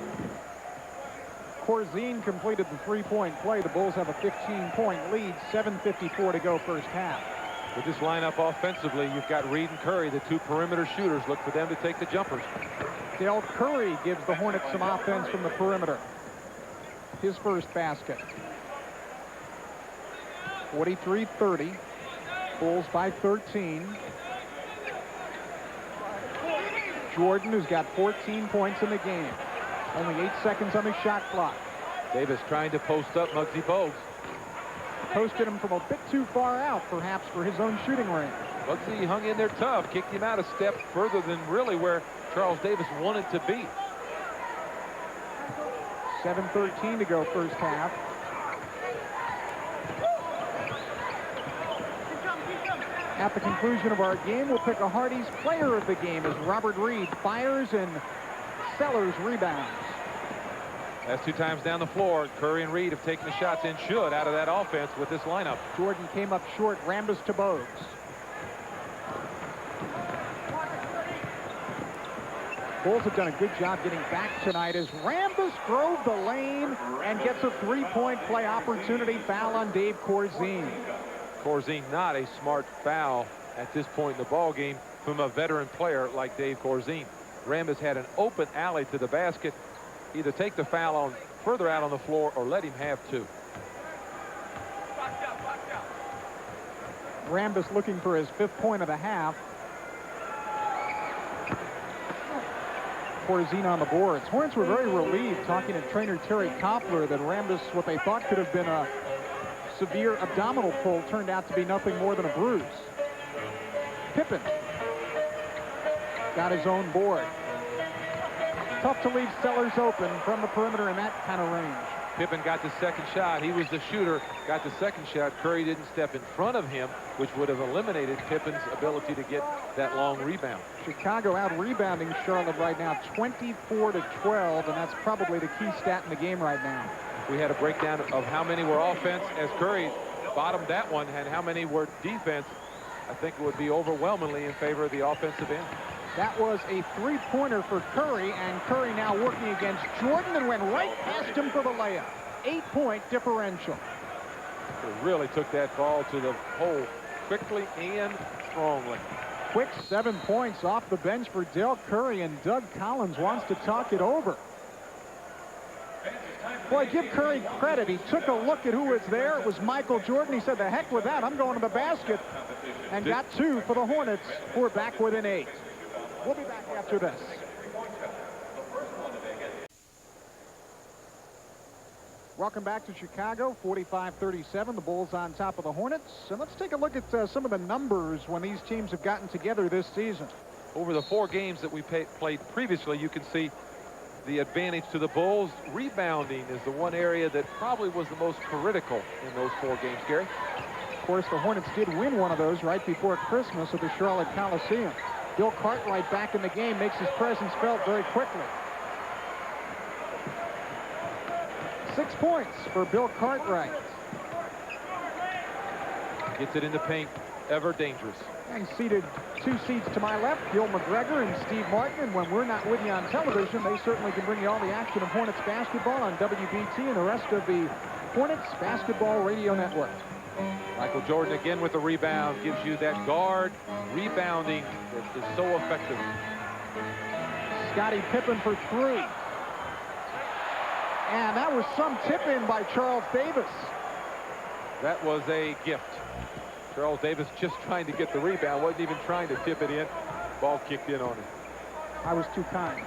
Corzine completed the three-point play. The Bulls have a 15-point lead, 7:54 to go first half. With this lineup offensively, you've got Reed and Curry, the two perimeter shooters. Look for them to take the jumpers. Del Curry gives the Hornets some offense from the perimeter. His first basket. 43-30. Bulls by 13. Jordan, who's got 14 points in the game. Only 8 seconds on the shot clock. Davis trying to post up Muggsy Bogues. Posted him from a bit too far out, perhaps, for his own shooting range. Muggsy hung in there tough, kicked him out a step further than really where Charles Davis wanted to be. 7:13 to go first half. At the conclusion of our game, we'll pick a Hardy's player of the game as Robert Reed fires and Sellers rebounds. That's 2 times down the floor. Curry and Reed have taken the shots and should out of that offense with this lineup. Jordan came up short. Rambis to Bogues. Bulls have done a good job getting back tonight as Rambis drove the lane and gets a three-point play opportunity. Foul on Dave Corzine. Corzine, not a smart foul at this point in the ball game from a veteran player like Dave Corzine. Rambis had an open alley to the basket. Either take the foul on further out on the floor or let him have two. Rambis looking for his 5th point of the half. Corzine on the boards. Hornets were very relieved talking to trainer Terry Koppler that Rambis, what they thought could have been a severe abdominal pull, turned out to be nothing more than a bruise. Pippen got his own board. Tough to leave Sellers open from the perimeter in that kind of range. Pippen got the second shot. He was the shooter, got the second shot. Curry didn't step in front of him, which would have eliminated Pippen's ability to get that long rebound. Chicago out rebounding Charlotte right now 24-12, and that's probably the key stat in the game right now. We had a breakdown of how many were offense as Curry bottomed that one, and how many were defense. I think it would be overwhelmingly in favor of the offensive end. That was a three-pointer for Curry, and Curry now working against Jordan and went right past him for the layup. 8-point differential. He really took that ball to the hole quickly and strongly. Quick 7 points off the bench for Del Curry, and Doug Collins wants to talk it over. Boy, give Curry credit. He took a look at who was there. It was Michael Jordan. He said, the heck with that. I'm going to the basket. And got 2 for the Hornets, who are back within 8. We'll be back after this. Welcome back to Chicago, 45-37. The Bulls on top of the Hornets. And let's take a look at some of the numbers when these teams have gotten together this season. Over the 4 games that we played previously, you can see the advantage to the Bulls. Rebounding is the one area that probably was the most critical in those 4 games, Gary. Of course, the Hornets did win one of those right before Christmas at the Charlotte Coliseum. Bill Cartwright back in the game makes his presence felt very quickly. 6 points for Bill Cartwright. Gets it in the paint, ever dangerous. And seated 2 seats to my left, Gil McGregor and Steve Martin. And when we're not with you on television, they certainly can bring you all the action of Hornets basketball on WBT and the rest of the Hornets Basketball Radio Network. Michael Jordan again with the rebound, gives you that guard rebounding that is so effective. Scottie Pippen for 3. And that was some tip-in by Charles Davis. That was a gift. Charles Davis just trying to get the rebound, wasn't even trying to tip it in. Ball kicked in on him. I was too kind.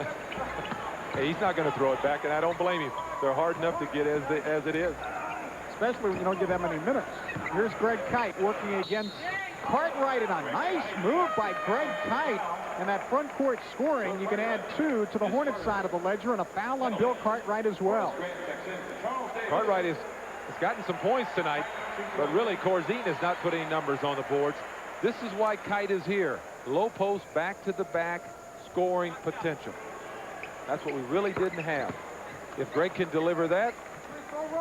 Hey, he's not going to throw it back, and I don't blame him. They're hard enough to get as it is. Especially when you don't get that many minutes. Here's Greg Kite working against Cartwright, and a nice move by Greg Kite. And that front court scoring, you can add 2 to the Hornets side of the ledger, and a foul on Bill Cartwright as well. Cartwright has gotten some points tonight, but really Corzine is not putting numbers on the boards. This is why Kite is here. Low post, back to the back, scoring potential. That's what we really didn't have. If Greg can deliver that,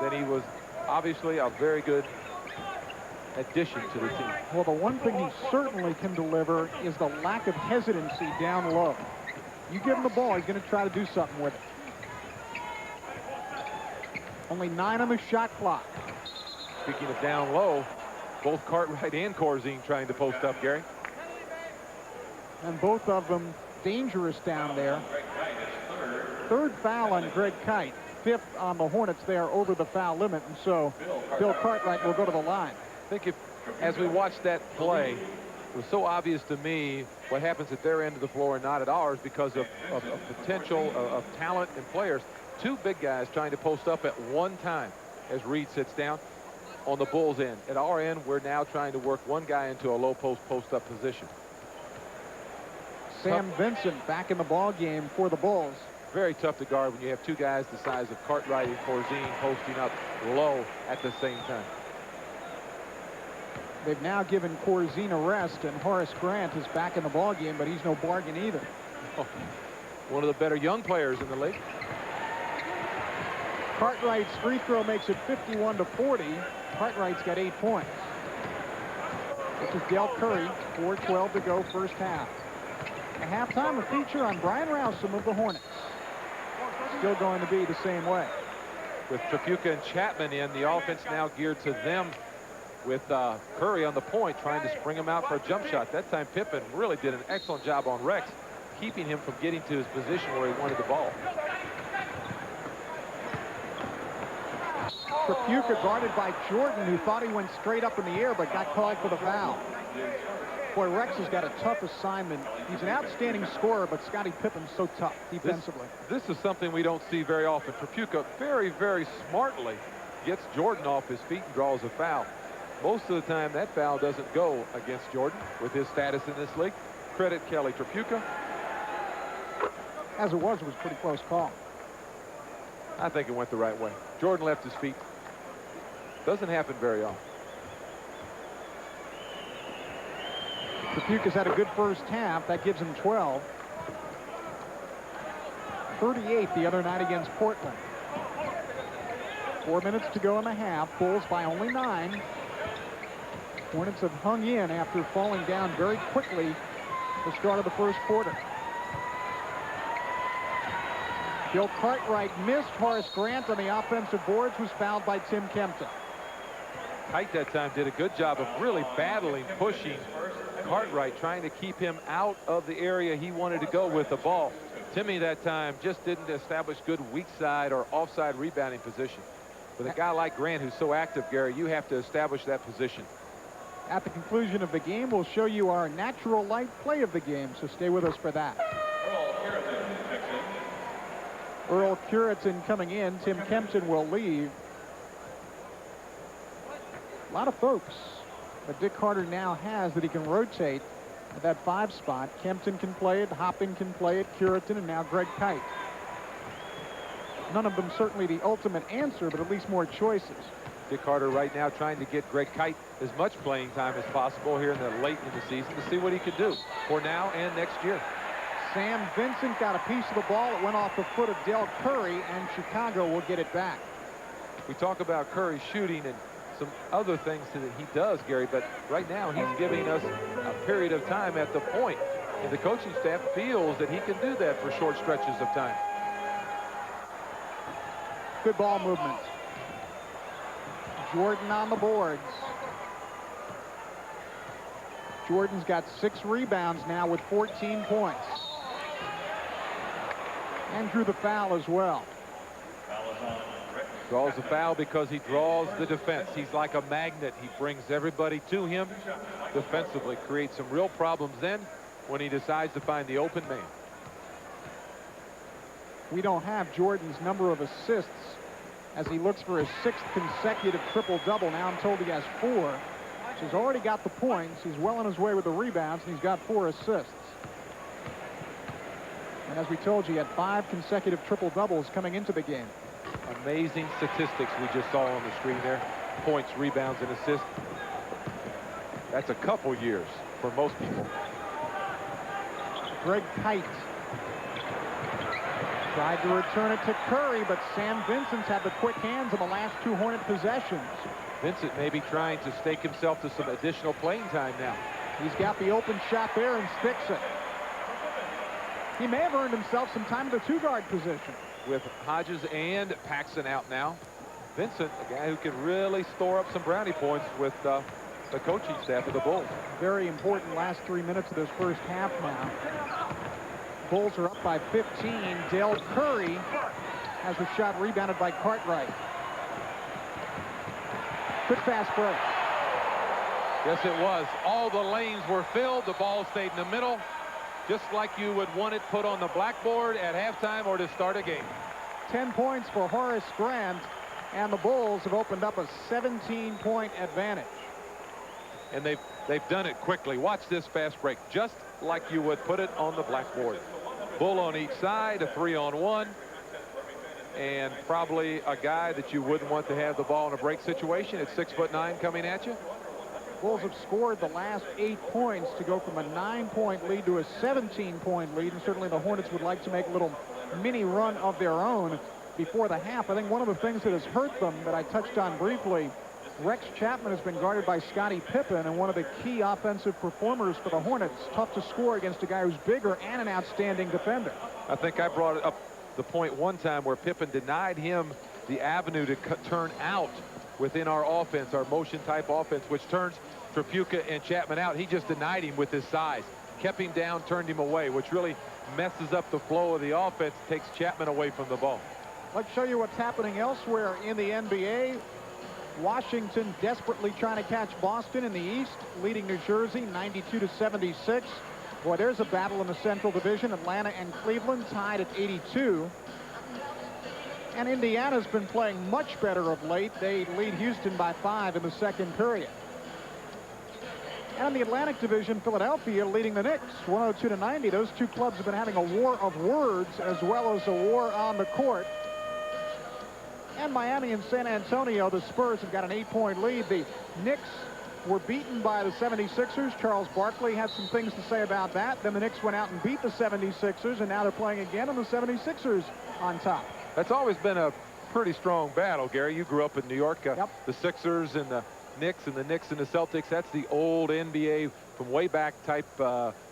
then he was obviously a very good addition to the team. Well, the one thing he certainly can deliver is the lack of hesitancy down low. You give him the ball, he's going to try to do something with it. Only 9 on the shot clock. Speaking of down low, both Cartwright and Corzine trying to post up, Gary. And both of them dangerous down there. 3rd foul on Greg Kite. 5th on the Hornets there over the foul limit, and so Bill Cartwright will go to the line. I think as we watched that play, it was so obvious to me what happens at their end of the floor and not at ours because of potential, of talent and players. 2 big guys trying to post up at one time as Reed sits down on the Bulls' end. At our end, we're now trying to work one guy into a low post-up position. Sam Vincent back in the ball game for the Bulls. Very tough to guard when you have 2 guys the size of Cartwright and Corzine posting up low at the same time. They've now given Corzine a rest, and Horace Grant is back in the ball game, but he's no bargain either. Oh, one of the better young players in the league. Cartwright's free throw makes it 51-40. Cartwright's got 8 points. This is Del Curry, 4:12 to go first half. At halftime, a feature on Brian Rousum of the Hornets. Still going to be the same way. With Trapuka and Chapman in, the offense now geared to them with Curry on the point, trying to spring him out for a jump shot. That time Pippen really did an excellent job on Rex, keeping him from getting to his position where he wanted the ball. Trapuka guarded by Jordan, who thought he went straight up in the air but got called for the foul. Boy, Rex has got a tough assignment. He's an outstanding scorer, but Scottie Pippen's so tough defensively. This is something we don't see very often. Trapuka very, very smartly gets Jordan off his feet and draws a foul. Most of the time, that foul doesn't go against Jordan with his status in this league. Credit Kelly Trapuka. As it was a pretty close call. I think it went the right way. Jordan left his feet. Doesn't happen very often. Trapuka's had a good first half. That gives him 12. 38 the other night against Portland. 4 minutes to go in the half. Bulls by only 9. Hornets have hung in after falling down very quickly at the start of the first quarter. Bill Cartwright missed. Horace Grant on the offensive boards was fouled by Tim Kempton. Kite that time did a good job of really battling, pushing Cartwright, trying to keep him out of the area he wanted to go with the ball. Timmy that time just didn't establish good weak side or offside rebounding position. With a guy like Grant who's so active, Gary, you have to establish that position. At the conclusion of the game, we'll show you our natural light play of the game, so stay with us for that. Earl Curitin coming in. Tim Kempton will leave. A lot of folks, but Dick Carter now has that he can rotate at that 5 spot. Kempton can play it, Hopping can play it, Curitin, and now Greg Kite. None of them certainly the ultimate answer, but at least more choices. Dick Carter right now trying to get Greg Kite as much playing time as possible here in the late in the season to see what he could do for now and next year. Sam Vincent got a piece of the ball. It went off the foot of Del Curry, and Chicago will get it back. We talk about Curry shooting and some other things that he does, Gary, but right now he's giving us a period of time at the point, and the coaching staff feels that he can do that for short stretches of time. Good ball movement. Jordan on the boards. Jordan's got 6 rebounds now with 14 points. And drew the foul as well. Draws the foul because he draws the defense. He's like a magnet. He brings everybody to him defensively, creates some real problems then when he decides to find the open man. We don't have Jordan's number of assists as he looks for his 6th consecutive triple-double. Now I'm told he has 4. So he's already got the points. He's well on his way with the rebounds, and he's got 4 assists. And as we told you, he had 5 consecutive triple-doubles coming into the game. Amazing statistics we just saw on the screen there. Points, rebounds, and assists. That's a couple years for most people. Greg Kite tried to return it to Curry, but Sam Vincent's had the quick hands in the last 2 Hornet possessions. Vincent may be trying to stake himself to some additional playing time now. He's got the open shot there and sticks it. He may have earned himself some time in the 2-guard position. With Hodges and Paxson out now, Vincent, a guy who can really store up some brownie points with the coaching staff of the Bulls. Very important last 3 minutes of this first half now. Bulls are up by 15. Del Curry has the shot rebounded by Cartwright. Good fast break. Yes, it was. All the lanes were filled. The ball stayed in the middle, just like you would want it put on the blackboard at halftime or to start a game. 10 points for Horace Grant, and the Bulls have opened up a 17-point advantage. And they've done it quickly. Watch this fast break, just like you would put it on the blackboard. Bull on each side, a 3-on-1, and probably a guy that you wouldn't want to have the ball in a break situation at 6'9" coming at you. Bulls have scored the last 8 points to go from a 9-point lead to a 17-point lead, and certainly the Hornets would like to make a little mini run of their own before the half. I think one of the things that has hurt them that I touched on briefly Rex Chapman has been guarded by Scottie Pippen, and one of the key offensive performers for the Hornets. Tough to score against a guy who's bigger and an outstanding defender. I think I brought up the point one time where Pippen denied him the avenue to turn out within our offense, our motion type offense, which turns Trapuka and Chapman out. He just denied him with his size, kept him down, turned him away, which really messes up the flow of the offense, takes Chapman away from the ball. Let's show you what's happening elsewhere in the NBA. Washington desperately trying to catch Boston in the East, leading New Jersey 92-76. Boy, there's a battle in the Central Division. Atlanta and Cleveland tied at 82. And Indiana's been playing much better of late. They lead Houston by 5 in the second period. And in the Atlantic Division, Philadelphia leading the Knicks 102-90. Those two clubs have been having a war of words as well as a war on the court. And Miami and San Antonio, the Spurs have got an 8-point lead. The Knicks were beaten by the 76ers. Charles Barkley had some things to say about that. Then the Knicks went out and beat the 76ers, and now they're playing again, and the 76ers on top. That's always been a pretty strong battle, Gary. You grew up in New York. Yep. The Sixers and the Knicks and the Celtics. That's the old NBA from way back type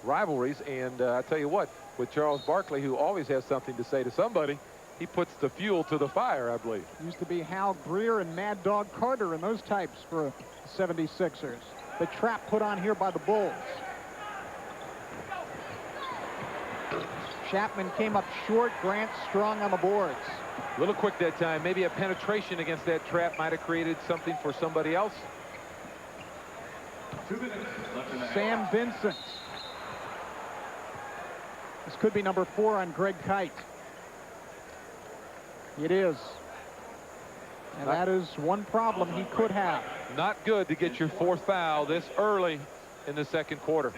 rivalries. And I tell you what, with Charles Barkley, who always has something to say to somebody, he puts the fuel to the fire, I believe. Used to be Hal Greer and Mad Dog Carter and those types for the 76ers. The trap put on here by the Bulls. Chapman came up short. Grant strong on the boards. A little quick that time. Maybe a penetration against that trap might have created something for somebody else. Sam Vincent. This could be number 4 on Greg Kite. It is. And that is one problem he could have. Not good to get your 4th foul this early in the second quarter.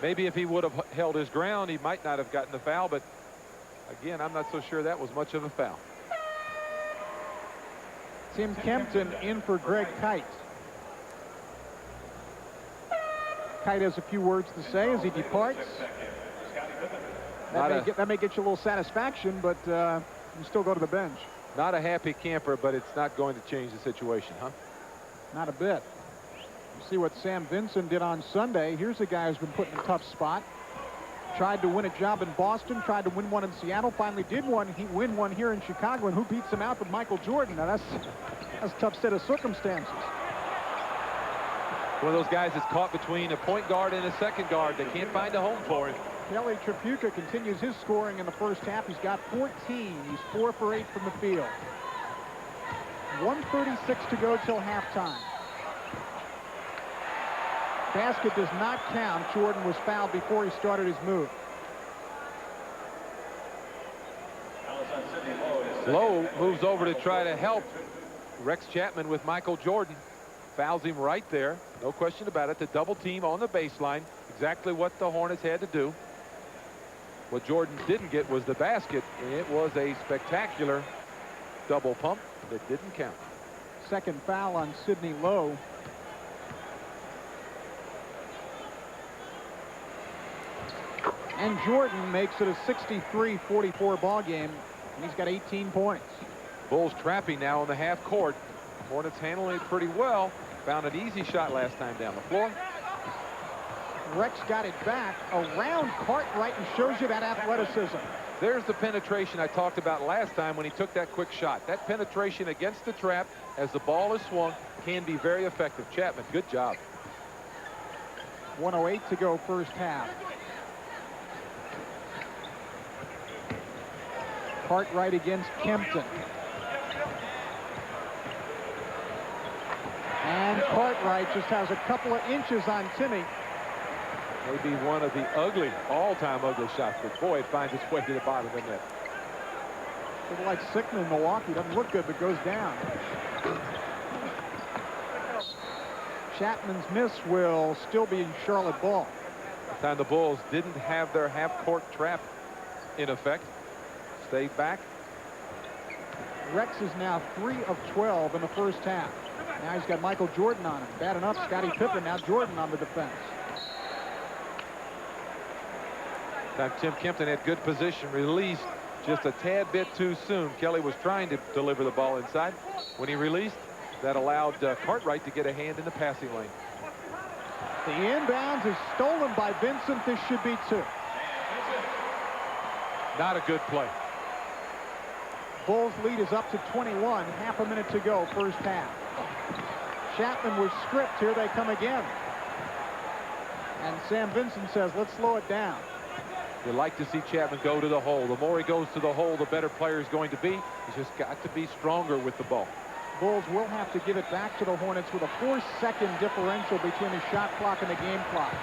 Maybe if he would have held his ground, he might not have gotten the foul, but again, I'm not so sure that was much of a foul. Tim Kempton in for Greg Kite. Kite has a few words to say as he departs. That may get you a little satisfaction, but you still go to the bench. Not a happy camper, but it's not going to change the situation, huh? Not a bit. You see what Sam Vincent did on Sunday. Here's a guy who's been put in a tough spot. Tried to win a job in Boston, tried to win one in Seattle, finally did win one here in Chicago, and who beats him out but Michael Jordan? Now that's a tough set of circumstances. One of those guys that's caught between a point guard and a second guard. They can't find a home for him. Kelly Trapuka continues his scoring in the first half. He's got 14. He's 4 for 8 from the field. 1:36 to go till halftime. Basket does not count. Jordan was fouled before he started his move. Lowe moves over to try to help Rex Chapman with Michael Jordan. Fouls him right there. No question about it. The double team on the baseline. Exactly what the Hornets had to do. What Jordan didn't get was the basket, and it was a spectacular double pump that didn't count. Second foul on Sidney Lowe. And Jordan makes it a 63-44 ball game, and he's got 18 points. Bulls trapping now on the half court. Hornets handling it pretty well. Found an easy shot last time down the floor. Rex got it back around Cartwright and shows you that athleticism. There's the penetration I talked about last time when he took that quick shot. That penetration against the trap as the ball is swung can be very effective. Chapman, good job. 1:08 to go first half. Cartwright against Kempton. And Cartwright just has a couple of inches on Timmy. Maybe one of the ugly, all-time ugly shots, but boy, it finds its way to the bottom of the net. Sort of like Sickman in Milwaukee. Doesn't look good, but goes down. Chapman's miss will still be in Charlotte ball. The time the Bulls didn't have their half-court trap in effect. Stayed back. Rex is now 3 of 12 in the first half. Now he's got Michael Jordan on him. Bad enough, Scottie Pippen, now Jordan on the defense. That Tim Kempton had good position, released just a tad bit too soon. Kelly was trying to deliver the ball inside. When he released, that allowed Cartwright to get a hand in the passing lane. The inbounds is stolen by Vincent. This should be 2. Not a good play. Bulls lead is up to 21. Half a minute to go, first half. Chapman was stripped. Here they come again. And Sam Vincent says, let's slow it down. You like to see Chapman go to the hole. The more he goes to the hole, the better player is going to be. He's just got to be stronger with the ball. Bulls will have to give it back to the Hornets with a 4-second differential between the shot clock and the game clock.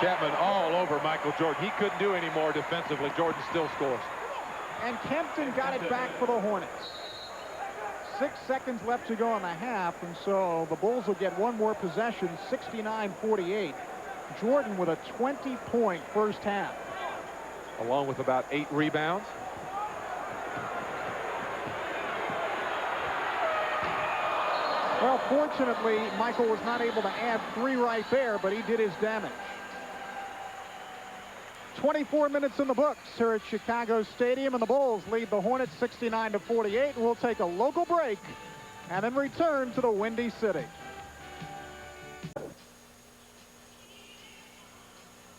Chapman all over Michael Jordan. He couldn't do any more defensively. Jordan still scores. And Kempton got it back for the Hornets. 6 seconds left to go in the half, and so the Bulls will get one more possession, 69-48. Jordan with a 20-point first half. Along with about 8 rebounds. Well, fortunately, Michael was not able to add 3 right there, but he did his damage. 24 minutes in the books here at Chicago Stadium, and the Bulls lead the Hornets 69-48. We'll take a local break and then return to the Windy City.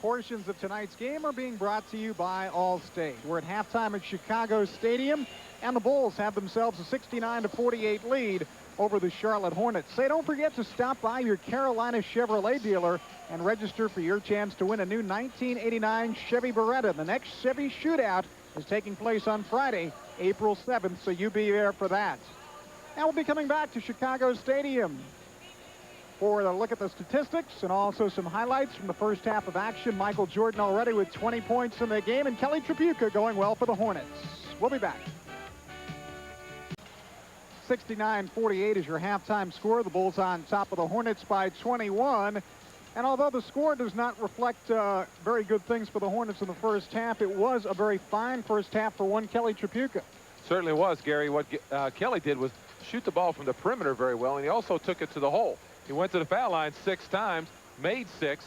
Portions of tonight's game are being brought to you by Allstate. We're at halftime at Chicago Stadium, and the Bulls have themselves a 69-48 lead over the Charlotte Hornets. Say, don't forget to stop by your Carolina Chevrolet dealer and register for your chance to win a new 1989 Chevy Beretta. The next Chevy Shootout is taking place on Friday, April 7th, so you be there for that. Now we'll be coming back to Chicago Stadium for a look at the statistics and also some highlights from the first half of action. Michael Jordan already with 20 points in the game, and Kelly Tripucka going well for the Hornets. We'll be back. 69-48 is your halftime score. The Bulls on top of the Hornets by 21. And although the score does not reflect very good things for the Hornets in the first half, it was a very fine first half for one Kelly Tripucka. Certainly was, Gary. What Kelly did was shoot the ball from the perimeter very well, and he also took it to the hole. He went to the foul line 6 times, made 6,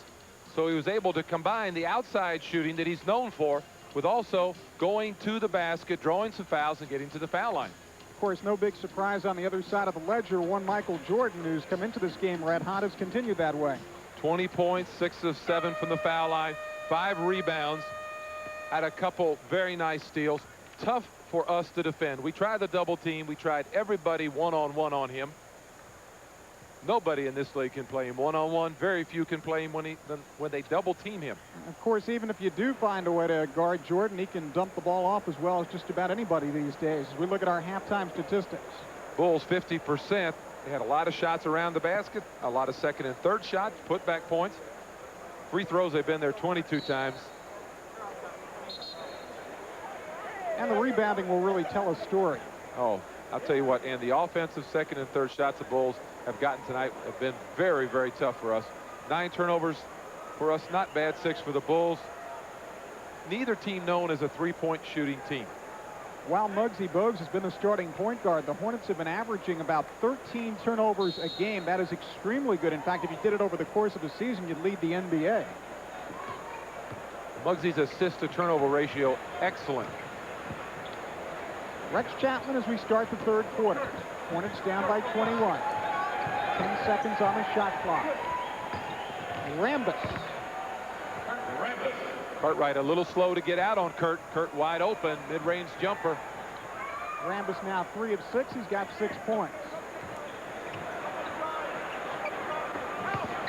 so he was able to combine the outside shooting that he's known for with also going to the basket, drawing some fouls, and getting to the foul line. Of course, no big surprise on the other side of the ledger. One Michael Jordan, who's come into this game red hot, has continued that way. 20 points, 6 of 7 from the foul line, 5 rebounds, had a couple very nice steals. Tough for us to defend. We tried the double team. We tried everybody one-on-one on him. Nobody in this league can play him one-on-one. Very few can play him when they double team him. Of course, even if you do find a way to guard Jordan, he can dump the ball off as well as just about anybody these days. As we look at our halftime statistics. Bulls 50%. They had a lot of shots around the basket, a lot of second and third shots, putback points. Free throws, they've been there 22 times. And the rebounding will really tell a story. Oh, I'll tell you what, and the offensive second and third shots the Bulls have gotten tonight have been very, very tough for us. 9 turnovers for us, not bad. 6 for the Bulls. Neither team known as a three-point shooting team. While Muggsy Bogues has been the starting point guard, the Hornets have been averaging about 13 turnovers a game. That is extremely good. In fact, if you did it over the course of the season, you'd lead the NBA. Muggsy's assist to turnover ratio, excellent. Rex Chapman as we start the third quarter. Hornets down by 21. 10 seconds on the shot clock. Rambis. Cartwright a little slow to get out on Kurt. Kurt wide open, mid-range jumper. Rambis now 3 of 6. He's got 6 points.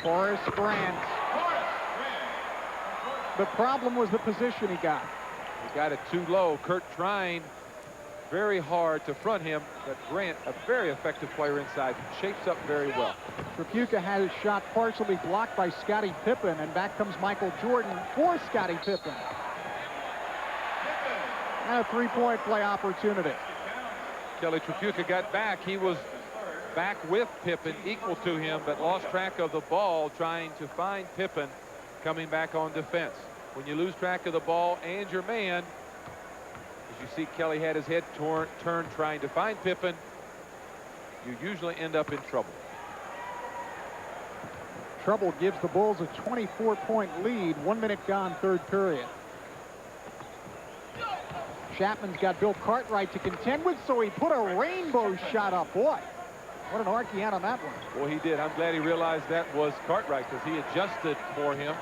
Horace Grant. The problem was the position he got. He got it too low. Kurt trying very hard to front him, but Grant, a very effective player inside, shapes up very well. Tripucka had his shot partially blocked by Scottie Pippen, and back comes Michael Jordan for Scottie Pippen. And a three-point play opportunity. Kelly Tripucka got back. He was back with Pippen, equal to him, but lost track of the ball trying to find Pippen coming back on defense. When you lose track of the ball and your man, as you see Kelly had his head turned trying to find Pippen, you usually end up in trouble. Trouble gives the Bulls a 24-point lead. 1 minute gone, third period. Chapman's got Bill Cartwright to contend with, so he put a rainbow shot up. Boy, what an arc he had on that one. Well, he did. I'm glad he realized that was Cartwright because he adjusted for him.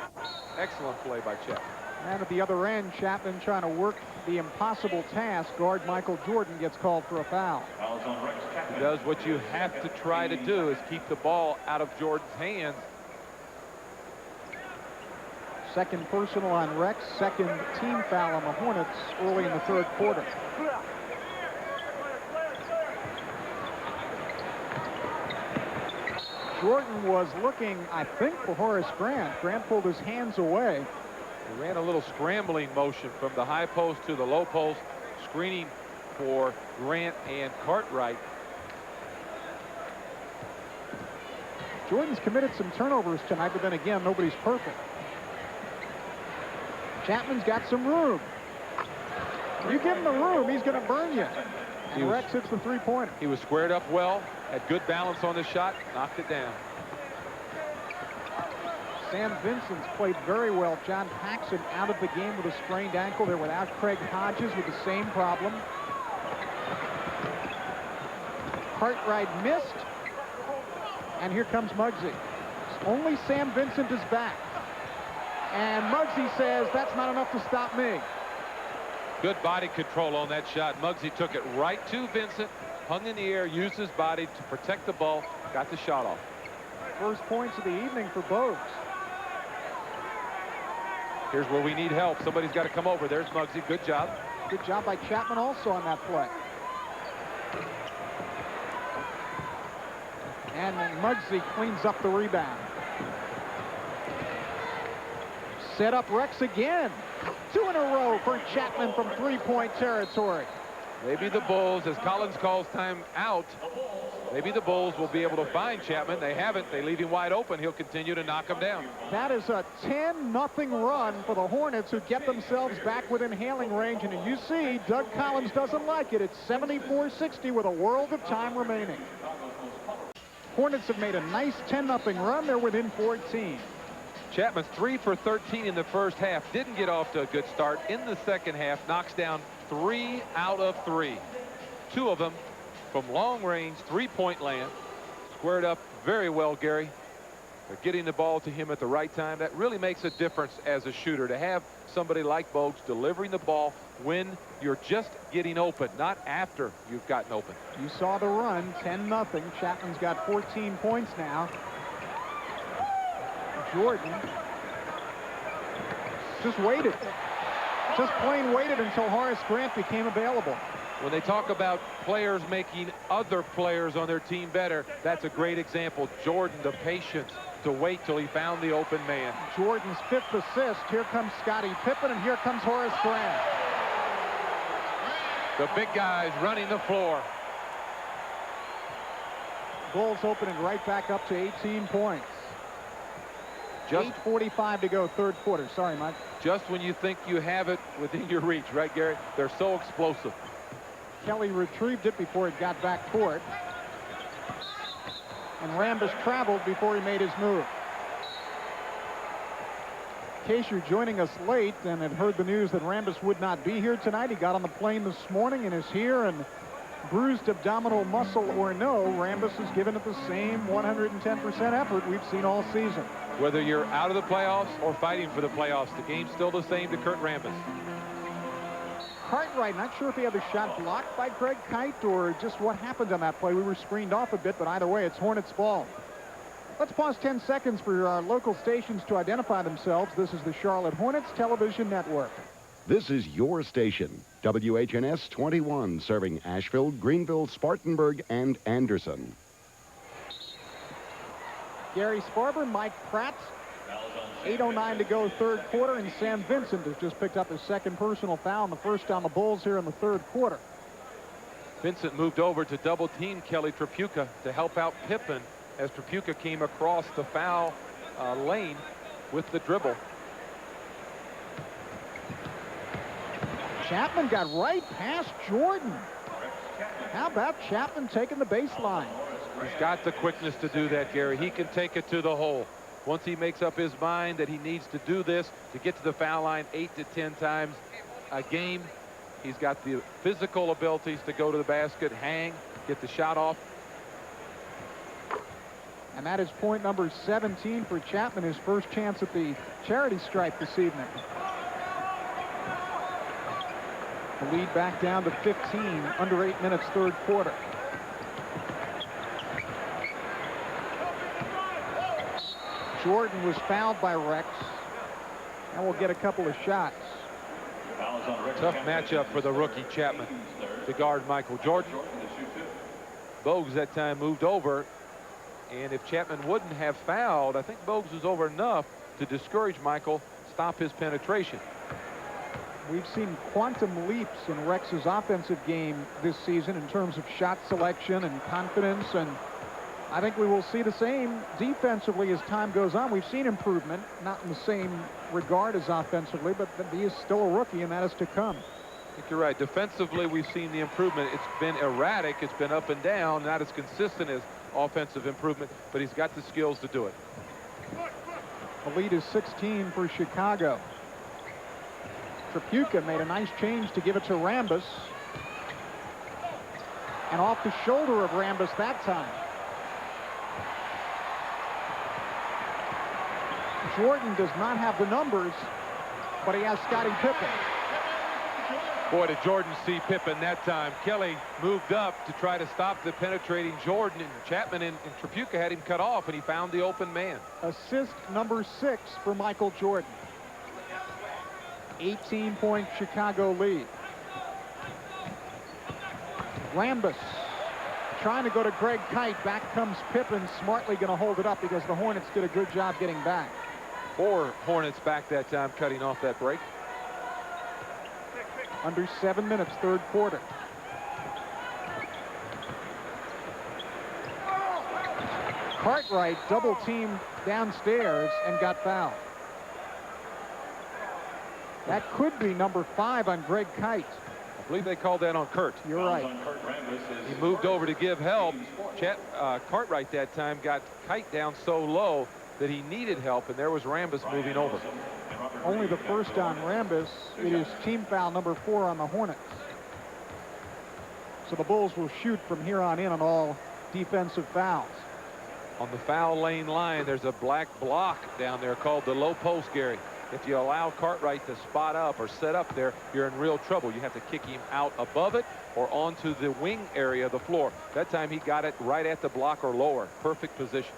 Excellent play by Chapman. And at the other end, Chapman trying to work the impossible task. Guard Michael Jordan gets called for a foul. He does what you have to try to do, is keep the ball out of Jordan's hands. Second personal on Rex, second team foul on the Hornets early in the third quarter. Jordan was looking, I think, for Horace Grant. Grant pulled his hands away. He ran a little scrambling motion from the high post to the low post, screening for Grant and Cartwright. Jordan's committed some turnovers tonight, but then again, nobody's perfect. Chapman's got some room. You give him the room, he's going to burn you. And Rex hits the three-pointer. He was squared up well, had good balance on the shot, knocked it down. Sam Vincent's played very well. John Paxson out of the game with a sprained ankle. They're without Craig Hodges with the same problem. Cartwright missed. And here comes Muggsy. Only Sam Vincent is back. And Muggsy says, that's not enough to stop me. Good body control on that shot. Muggsy took it right to Vincent, hung in the air, used his body to protect the ball, got the shot off. First points of the evening for Bogues. Here's where we need help. Somebody's got to come over. There's Muggsy. Good job. Good job by Chapman also on that play. And then Muggsy cleans up the rebound. Set up Rex again. 2 in a row for Chapman from three-point territory. Maybe the Bulls, as Collins calls time out, maybe the Bulls will be able to find Chapman. They haven't. They leave him wide open. He'll continue to knock him down. That is a 10-0 run for the Hornets, who get themselves back within hailing range. And you see, Doug Collins doesn't like it. It's 74-60 with a world of time remaining. Hornets have made a nice 10-0 run. They're within 14. Chapman's 3 for 13 in the first half. Didn't get off to a good start. In the second half, knocks down 3 out of 3. 2 of them from long range, three-point land. Squared up very well, Gary. They're getting the ball to him at the right time. That really makes a difference as a shooter, to have somebody like Bogues delivering the ball when you're just getting open, not after you've gotten open. You saw the run, 10-0. Chapman's got 14 points now. Jordan just waited. Just plain waited until Horace Grant became available. When they talk about players making other players on their team better, that's a great example. Jordan, the patience to wait till he found the open man. Jordan's 5th assist. Here comes Scottie Pippen, and here comes Horace Grant. The big guys running the floor. Bulls opening right back up to 18 points. Just 8:45 to go, third quarter. Sorry, Mike. Just when you think you have it within your reach, right, Gary? They're so explosive. Kelly retrieved it before it got back court. And Rambis traveled before he made his move. In case you're joining us late and had heard the news that Rambis would not be here tonight, he got on the plane this morning and is here, and bruised abdominal muscle or no, Rambis has given it the same 110% effort we've seen all season. Whether you're out of the playoffs or fighting for the playoffs, the game's still the same to Kurt Rambis. Cartwright, not sure if he had the shot blocked by Greg Kite or just what happened on that play. We were screened off a bit, but either way, it's Hornets ball. Let's pause 10 seconds for our local stations to identify themselves. This is the Charlotte Hornets Television Network. This is your station, WHNS 21, serving Asheville, Greenville, Spartanburg, and Anderson. Gary Sparber, Mike Pratt. 8:09 to go, third quarter, and Sam Vincent has just picked up his second personal foul, and the first on the Bulls here in the third quarter. Vincent moved over to double team Kelly Tripucka to help out Pippen as Tripucka came across the foul lane with the dribble. Chapman got right past Jordan. How about Chapman taking the baseline? He's got the quickness to do that, Gary. He can take it to the hole. Once he makes up his mind that he needs to do this to get to the foul line 8 to 10 times a game, He's got the physical abilities to go to the basket, hang, get the shot off. And that is point number 17 for Chapman, his first chance at the charity stripe this evening. The lead back down to 15, under 8 minutes, third quarter. Jordan was fouled by Rex, and will get a couple of shots. Tough matchup for the rookie Chapman to guard Michael Jordan. Bogues that time moved over, and if Chapman wouldn't have fouled, I think Bogues was over enough to discourage Michael, stop his penetration. We've seen quantum leaps in Rex's offensive game this season in terms of shot selection and confidence, and I think we will see the same defensively as time goes on. We've seen improvement, not in the same regard as offensively, but he is still a rookie, and that is to come. I think you're right. Defensively, we've seen the improvement. It's been erratic. It's been up and down, not as consistent as offensive improvement, but he's got the skills to do it. The lead is 16 for Chicago. Tripucka made a nice change to give it to Rambis. And off the shoulder of Rambis that time. Jordan does not have the numbers, but he has Scottie Pippen. Boy, did Jordan see Pippen that time. Kelly moved up to try to stop the penetrating Jordan, and Chapman and Tripucka had him cut off, and he found the open man. Assist number 6 for Michael Jordan. 18-point Chicago lead. Rambis trying to go to Greg Kite. Back comes Pippen, smartly going to hold it up because the Hornets did a good job getting back. 4 Hornets back that time, cutting off that break. Under 7 minutes, third quarter. Cartwright double teamed downstairs and got fouled. That could be number 5 on Greg Kite. I believe they called that on Kurt. You're right. He moved over to give help. Cartwright that time got Kite down so low that he needed help, and there was Rambis moving over. Only the first on Rambis. It is team foul number 4 on the Hornets. So the Bulls will shoot from here on in on all defensive fouls. On the foul lane line, there's a black block down there called the low post, Gary. If you allow Cartwright to spot up or set up there, you're in real trouble. You have to kick him out above it or onto the wing area of the floor. That time he got it right at the block or lower. Perfect position.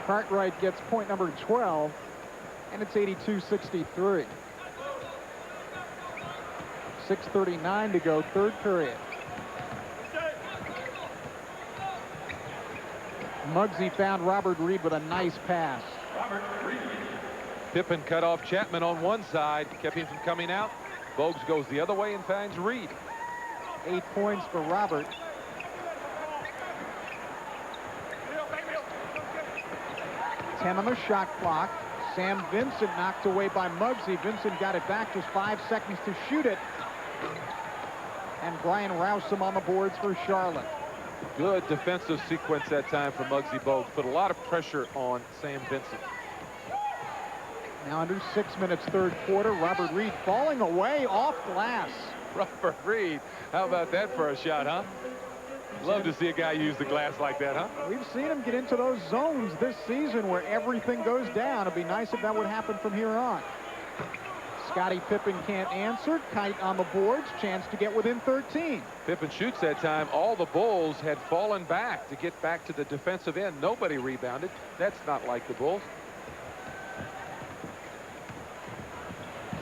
Cartwright gets point number 12, and it's 82-63. 6:39 to go, third period. Muggsy found Robert Reed with a nice pass. Pippen cut off Chapman on one side, kept him from coming out. Bogues goes the other way and finds Reed. 8 points for Robert. Ten on the shot clock. Sam Vincent knocked away by Muggsy. Vincent got it back, just 5 seconds to shoot it. And Brian Rousum on the boards for Charlotte. Good defensive sequence that time for Muggsy Bogues. Put a lot of pressure on Sam Vincent. Now under 6 minutes, third quarter. Robert Reed falling away off glass. Robert Reed, how about that for a shot, huh? Love to see a guy use the glass like that, huh? We've seen him get into those zones this season where everything goes down. It'd be nice if that would happen from here on. Scottie Pippen can't answer. Kite on the boards. Chance to get within 13. Pippen shoots that time. All the Bulls had fallen back to get back to the defensive end. Nobody rebounded. That's not like the Bulls.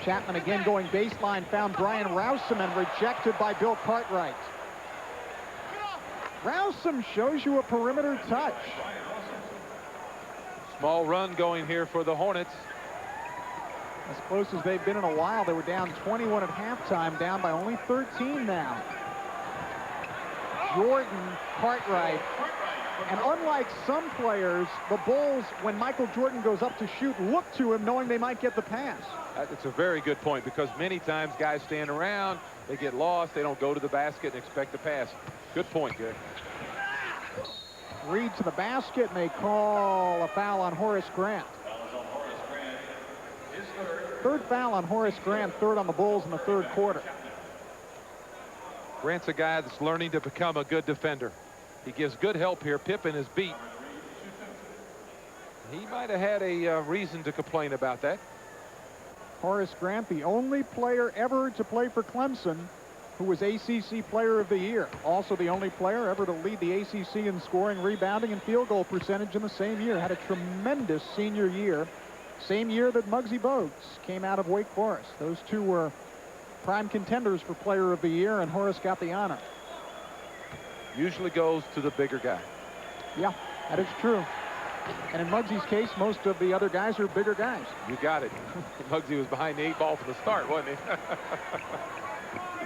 Chapman again going baseline. Found Brian Rousum and rejected by Bill Cartwright. Rousum shows you a perimeter touch. Small run going here for the Hornets. As close as they've been in a while. They were down 21 at halftime, down by only 13 now. Jordan, Cartwright, and unlike some players, the Bulls, when Michael Jordan goes up to shoot, look to him knowing they might get the pass. It's a very good point, because many times guys stand around, they get lost, they don't go to the basket and expect the pass. Good point, Gary. Reed to the basket, and they call a foul on Horace Grant. His third. Third foul on Horace Grant, third on the Bulls in the third quarter. Grant's a guy that's learning to become a good defender. He gives good help here. Pippen is beat. He might have had a reason to complain about that. Horace Grant, the only player ever to play for Clemson who was ACC Player of the Year. Also the only player ever to lead the ACC in scoring, rebounding, and field goal percentage in the same year. Had a tremendous senior year. Same year that Muggsy Bogues came out of Wake Forest. Those two were prime contenders for Player of the Year, and Horace got the honor. Usually goes to the bigger guy. Yeah, that is true. And in Muggsy's case, most of the other guys are bigger guys. You got it. Muggsy was behind the 8 ball from the start, wasn't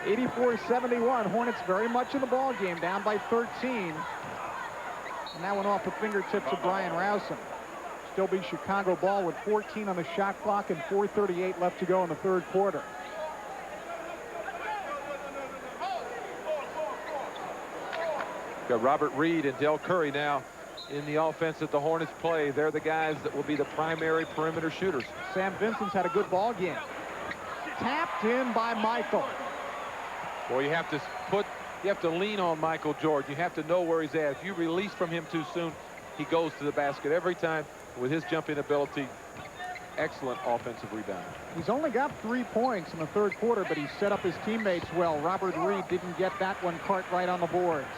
he? 84-71. Hornets very much in the ball game, down by 13. And that went off the fingertips of Brian Rowson. Still be Chicago ball with 14 on the shot clock and 4:38 left to go in the third quarter. Got Robert Reed and Del Curry now in the offense that the Hornets play. They're the guys that will be the primary perimeter shooters. Sam Vincent's had a good ball game. Tapped in by Michael. Boy, you have to lean on Michael Jordan. You have to know where he's at. If you release from him too soon, he goes to the basket every time. With his jumping ability, excellent offensive rebound. He's only got 3 points in the third quarter, but he set up his teammates well. Robert Reed didn't get that one. Cartwright on the boards.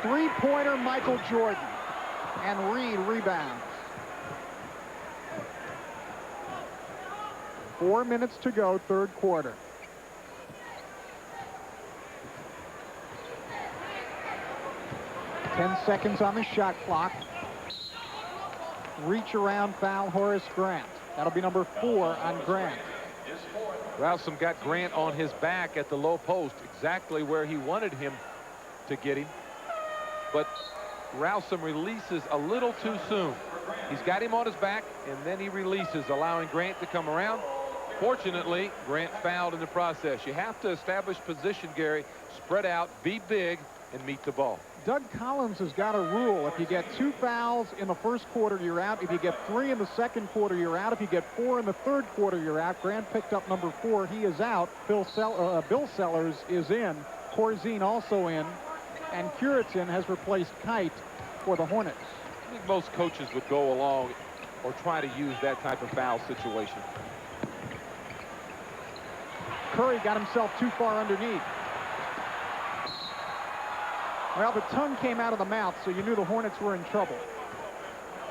Three-pointer Michael Jordan, and Reed rebounds. 4 minutes to go, third quarter. Ten seconds on the shot clock. Reach around foul Horace Grant. That'll be number 4 on Grant. Rowson got Grant on his back at the low post, exactly where he wanted him to get him. But Rowson releases a little too soon. He's got him on his back, and then he releases, allowing Grant to come around. Fortunately, Grant fouled in the process. You have to establish position, Gary, spread out, be big, and meet the ball. Doug Collins has got a rule. If you get 2 fouls in the first quarter, you're out. If you get 3 in the second quarter, you're out. If you get 4 in the third quarter, you're out. Grant picked up number 4. He is out. Bill Sellers is in. Corzine also in. And Curitin has replaced Kite for the Hornets. I think most coaches would go along or try to use that type of foul situation. Curry got himself too far underneath. Well, the tongue came out of the mouth, so you knew the Hornets were in trouble.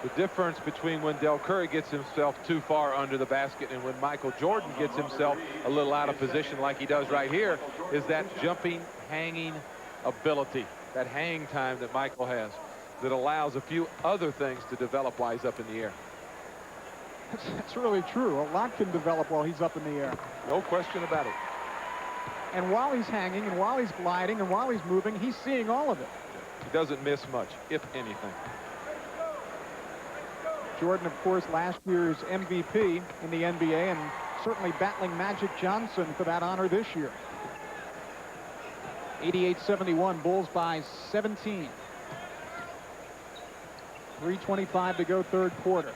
The difference between when Del Curry gets himself too far under the basket and when Michael Jordan gets himself a little out of position like he does right here is that jumping, hanging ability, that hang time that Michael has that allows a few other things to develop while he's up in the air. That's really true. A lot can develop while he's up in the air. No question about it. And while he's hanging and while he's gliding and while he's moving, he's seeing all of it. He doesn't miss much, if anything. Jordan, of course, last year's MVP in the NBA and certainly battling Magic Johnson for that honor this year. 88-71, Bulls by 17. 3:25 to go, third quarter.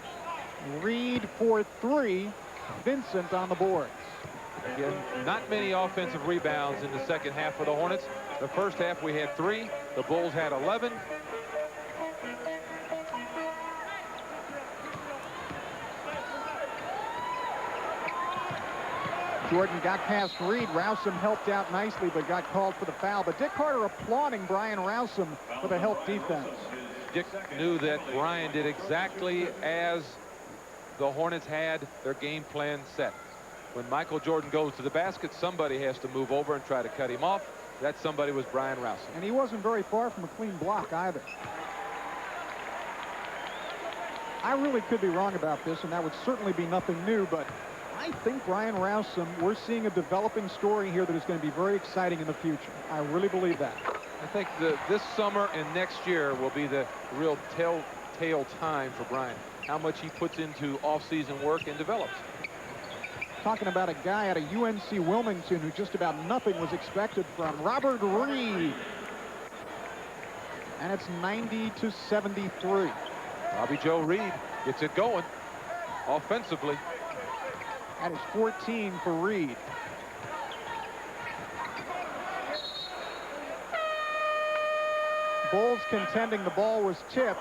Reed for 3. Vincent on the boards. Again, not many offensive rebounds in the second half for the Hornets. The first half we had 3. The Bulls had 11. Jordan got past Reed. Rowson helped out nicely but got called for the foul. But Dick Carter applauding Brian Rowson for the help defense. Dick knew that Brian did exactly as the Hornets had their game plan set. When Michael Jordan goes to the basket, somebody has to move over and try to cut him off. That somebody was Brian Rowson. And he wasn't very far from a clean block either. I really could be wrong about this, and that would certainly be nothing new, but I think Brian Rowson, we're seeing a developing story here that is going to be very exciting in the future. I really believe that. I think this summer and next year will be the real telltale time for Brian. How much he puts into off-season work and develops. Talking about a guy out of UNC Wilmington who just about nothing was expected from. Robert Reed. And it's 90-73. Bobby Joe Reed Gets it going offensively. That is 14 for Reed. Bulls contending the ball was tipped,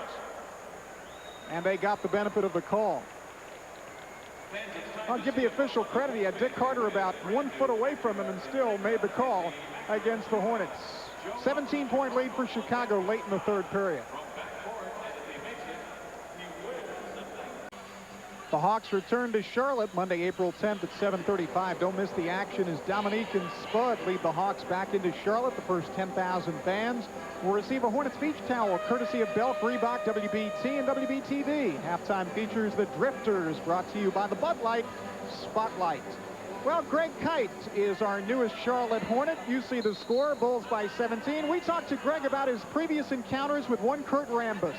and they got the benefit of the call. I'll give the official credit. He had Dick Carter about 1 foot away from him and still made the call against the Hornets. 17-point lead for Chicago late in the third period. The Hawks return to Charlotte Monday, April 10th at 7:35. Don't miss the action as Dominique and Spud lead the Hawks back into Charlotte. The first 10,000 fans will receive a Hornets beach towel courtesy of Belk, Reebok, WBT, and WBTV. Halftime features the Drifters, brought to you by the Bud Light Spotlight. Well, Greg Kite is our newest Charlotte Hornet. You see the score, Bulls by 17. We talked to Greg about his previous encounters with one Kurt Rambis.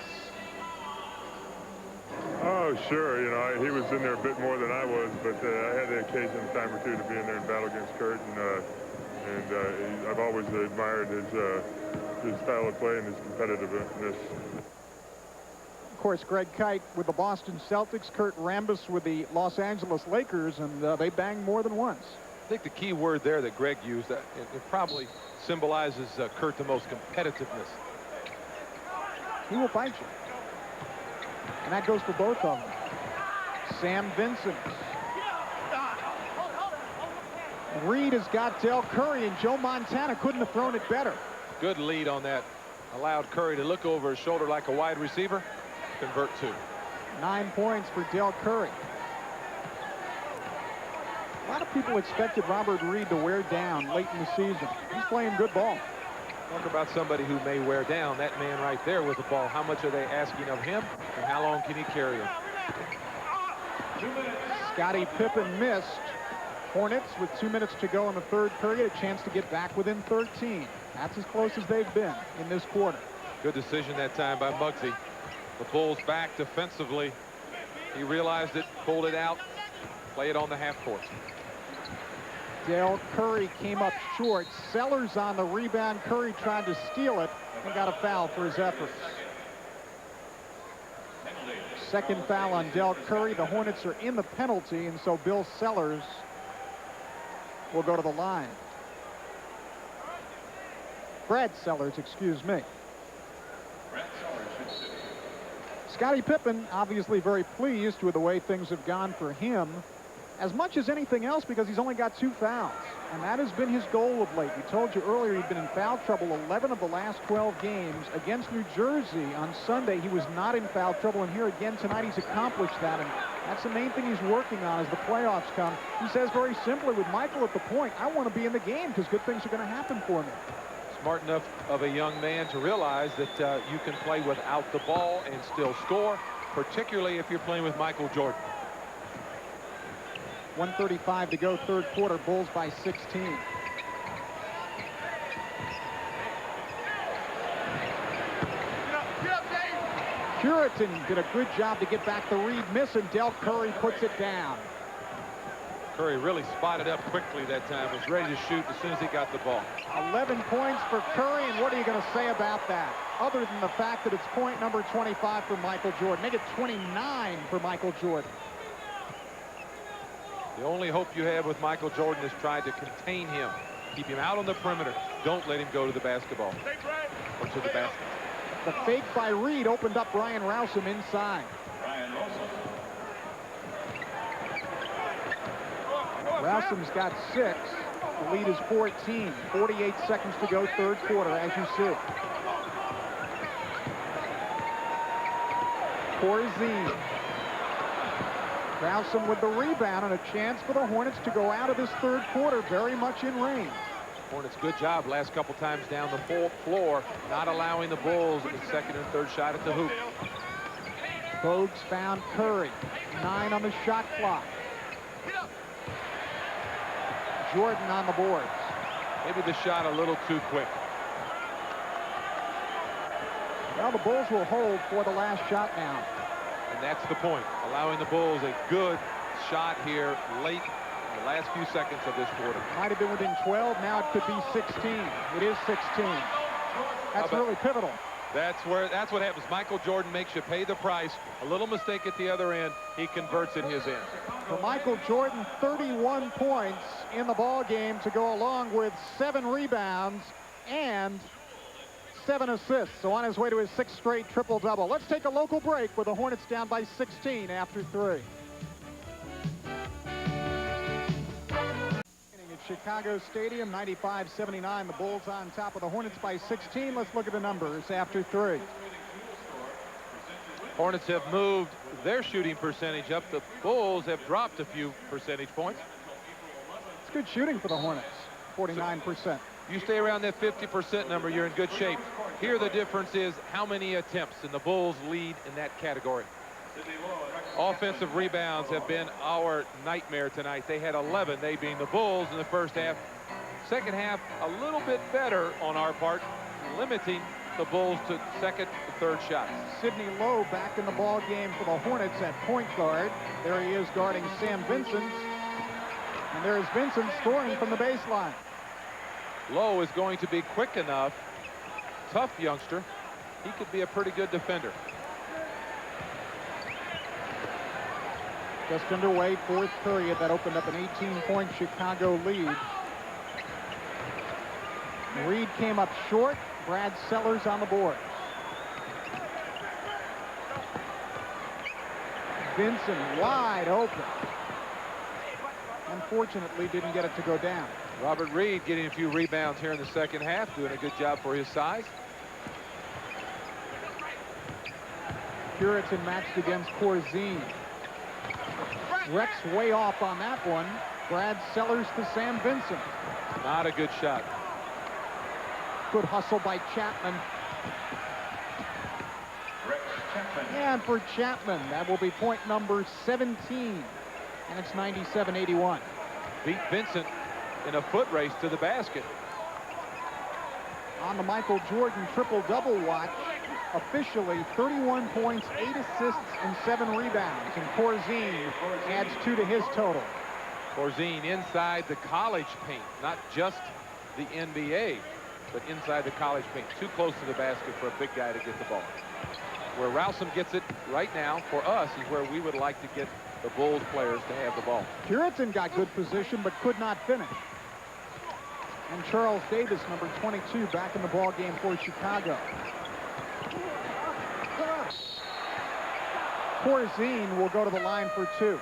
Oh, sure. You know, he was in there a bit more than I was, but I had the occasion a time or two to be in there and battle against Kurt, and I've always admired his style of play and his competitiveness. Of course, Greg Kite with the Boston Celtics, Kurt Rambis with the Los Angeles Lakers, and they banged more than once. I think the key word there that Greg used, it probably symbolizes Kurt the most competitiveness. He will fight you. And that goes for both of them. Sam Vincent. Reed has got Del Curry, and Joe Montana couldn't have thrown it better. Good lead on that. Allowed Curry to look over his shoulder like a wide receiver. Convert 2. 9 points for Del Curry. A lot of people expected Robert Reed to wear down late in the season. He's playing good ball. Talk about somebody who may wear down. That man right there with the ball. How much are they asking of him, and how long can he carry him? Scottie Pippen missed. Hornets with 2 minutes to go in the third period. A chance to get back within 13. That's as close as they've been in this quarter. Good decision that time by Muggsy. The Bulls back defensively. He realized it, pulled it out, play it on the half court. Del Curry came up short. Sellers on the rebound. Curry tried to steal it and got a foul for his efforts. Second foul on Del Curry. The Hornets are in the penalty, and so Bill Sellers will go to the line. Brad Sellers, excuse me. Scottie Pippen obviously very pleased with the way things have gone for him, as much as anything else, because he's only got 2 fouls, and that has been his goal of late. We told you earlier he'd been in foul trouble 11 of the last 12 games. Against New Jersey on Sunday, he was not in foul trouble, and here again tonight he's accomplished that, and that's the main thing he's working on as the playoffs come. He says very simply, with Michael at the point, I want to be in the game because good things are going to happen for me. Smart enough of a young man to realize that you can play without the ball and still score, particularly if you're playing with Michael Jordan. 1:35 to go, third quarter. Bulls by 16. Curitan did a good job to get back the Reed miss, and Del Curry puts it down. Curry really spotted up quickly that time, was ready to shoot as soon as he got the ball. 11 points for Curry, and what are you going to say about that? Other than the fact that it's point number 25 for Michael Jordan. Make it 29 for Michael Jordan. The only hope you have with Michael Jordan is trying to contain him. Keep him out on the perimeter. Don't let him go to the basketball or to the basket. The fake by Reed opened up Brian Rousum inside. Rousum's got 6. The lead is 14. 48 seconds to go, third quarter, as you see. Corzine. Rousum with the rebound, and a chance for the Hornets to go out of this third quarter very much in range. Hornets, good job last couple times down the floor, not allowing the Bulls a second and third shot at the hoop. Bogues found Curry. 9 on the shot clock. Jordan on the boards. Maybe the shot a little too quick. Well, the Bulls will hold for the last shot now. And that's the point, allowing the Bulls a good shot here late in the last few seconds of this quarter. Might have been within 12. Now it could be 16. It is 16. That's really pivotal. That's what happens. Michael Jordan makes you pay the price. A little mistake at the other end, he converts at his end. For Michael Jordan, 31 points in the ball game to go along with 7 rebounds and 7 assists. So on his way to his 6th straight triple-double. Let's take a local break with the Hornets down by 16 after 3. At Chicago Stadium, 95-79. The Bulls on top of the Hornets by 16. Let's look at the numbers after 3. Hornets have moved their shooting percentage up. The Bulls have dropped a few percentage points. It's good shooting for the Hornets, 49%. You stay around that 50% number, you're in good shape. Here the difference is how many attempts, and the Bulls lead in that category. Offensive rebounds have been our nightmare tonight. They had 11, they being the Bulls in the first half. Second half, a little bit better on our part, limiting the Bulls to second and third shots. Sidney Lowe back in the ball game for the Hornets at point guard. There he is guarding Sam Vincent. And there is Vincent scoring from the baseline. Lowe is going to be quick enough. Tough youngster. He could be a pretty good defender. Just underway, 4th period. That opened up an 18-point Chicago lead. Reed came up short. Brad Sellers on the board. Vincent wide open. Unfortunately, didn't get it to go down. Robert Reed getting a few rebounds here in the second half, doing a good job for his size. Puritan matched against Corzine. Rex way off on that one. Brad Sellers to Sam Vincent. Not a good shot. Good hustle by Chapman. And for Chapman, that will be point number 17. And it's 97-81. Beat Vincent in a foot race to the basket. On the Michael Jordan triple-double watch, officially 31 points, 8 assists, and 7 rebounds. And Corzine adds 2 to his total. Corzine inside the college paint, not just the NBA, but inside the college paint. Too close to the basket for a big guy to get the ball. Where Rowsome gets it right now for us is where we would like to get the Bulls players to have the ball. Puritan got good position but could not finish. And Charles Davis, number 22, back in the ball game for Chicago. Corzine will go to the line for 2.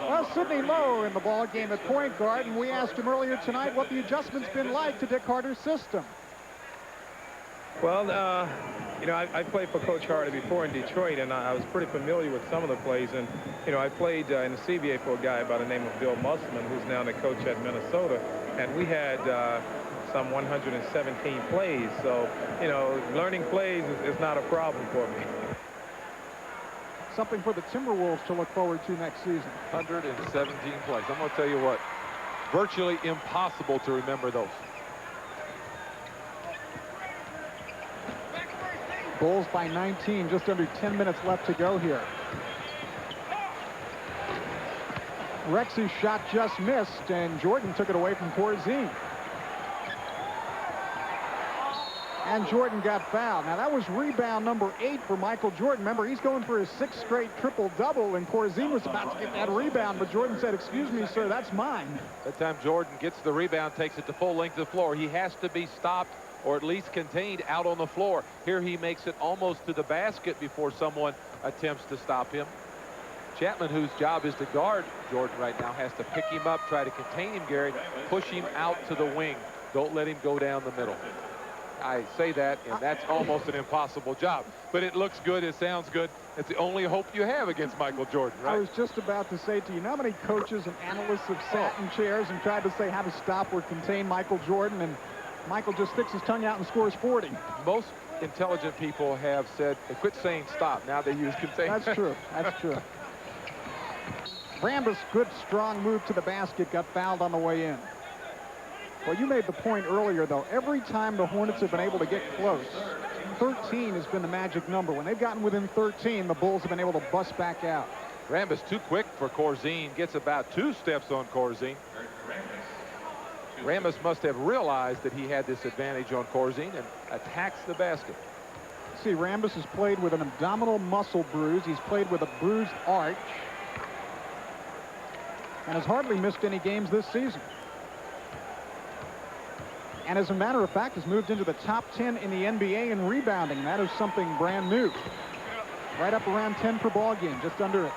Well, Sidney Lowe in the ball game at point guard, and we asked him earlier tonight what the adjustment's been like to Dick Harter's system. Well, you know, I played for Coach Harter before in Detroit, and I was pretty familiar with some of the plays. And, you know, I played in the CBA for a guy by the name of Bill Musselman, who's now the coach at Minnesota. And we had some 117 plays. So, you know, learning plays is not a problem for me. Something for the Timberwolves to look forward to next season. 117 plays. I'm going to tell you what, virtually impossible to remember those. Bulls by 19, just under 10 minutes left to go here. Rex's shot just missed, and Jordan took it away from Corzine. And Jordan got fouled. Now, that was rebound number 8 for Michael Jordan. Remember, he's going for his 6th straight triple-double, and Corzine was about to get that rebound, but Jordan said, "Excuse me, sir, that's mine." That time Jordan gets the rebound, takes it to full length of the floor. He has to be stopped or at least contained out on the floor. Here he makes it almost to the basket before someone attempts to stop him. Chapman, whose job is to guard Jordan right now, has to pick him up, try to contain him, Gary, push him out to the wing. Don't let him go down the middle. I say that, and that's almost an impossible job. But it looks good, it sounds good. It's the only hope you have against Michael Jordan, right? I was just about to say to you, how many coaches and analysts have sat in chairs and tried to say how to stop or contain Michael Jordan, and Michael just sticks his tongue out and scores 40. Most intelligent people have said, quit saying stop. Now they use contain. That's true. That's true. Rambis, good, strong move to the basket, got fouled on the way in. Well, you made the point earlier, though. Every time the Hornets have been able to get close, 13 has been the magic number. When they've gotten within 13, the Bulls have been able to bust back out. Rambis too quick for Corzine. Gets about 2 steps on Corzine. Ramos must have realized that he had this advantage on Corzine and attacks the basket. See, Rambis has played with an abdominal muscle bruise. He's played with a bruised arch and has hardly missed any games this season. And as a matter of fact, has moved into the top 10 in the NBA in rebounding. That is something brand new. Right up around 10 per ball game, just under it.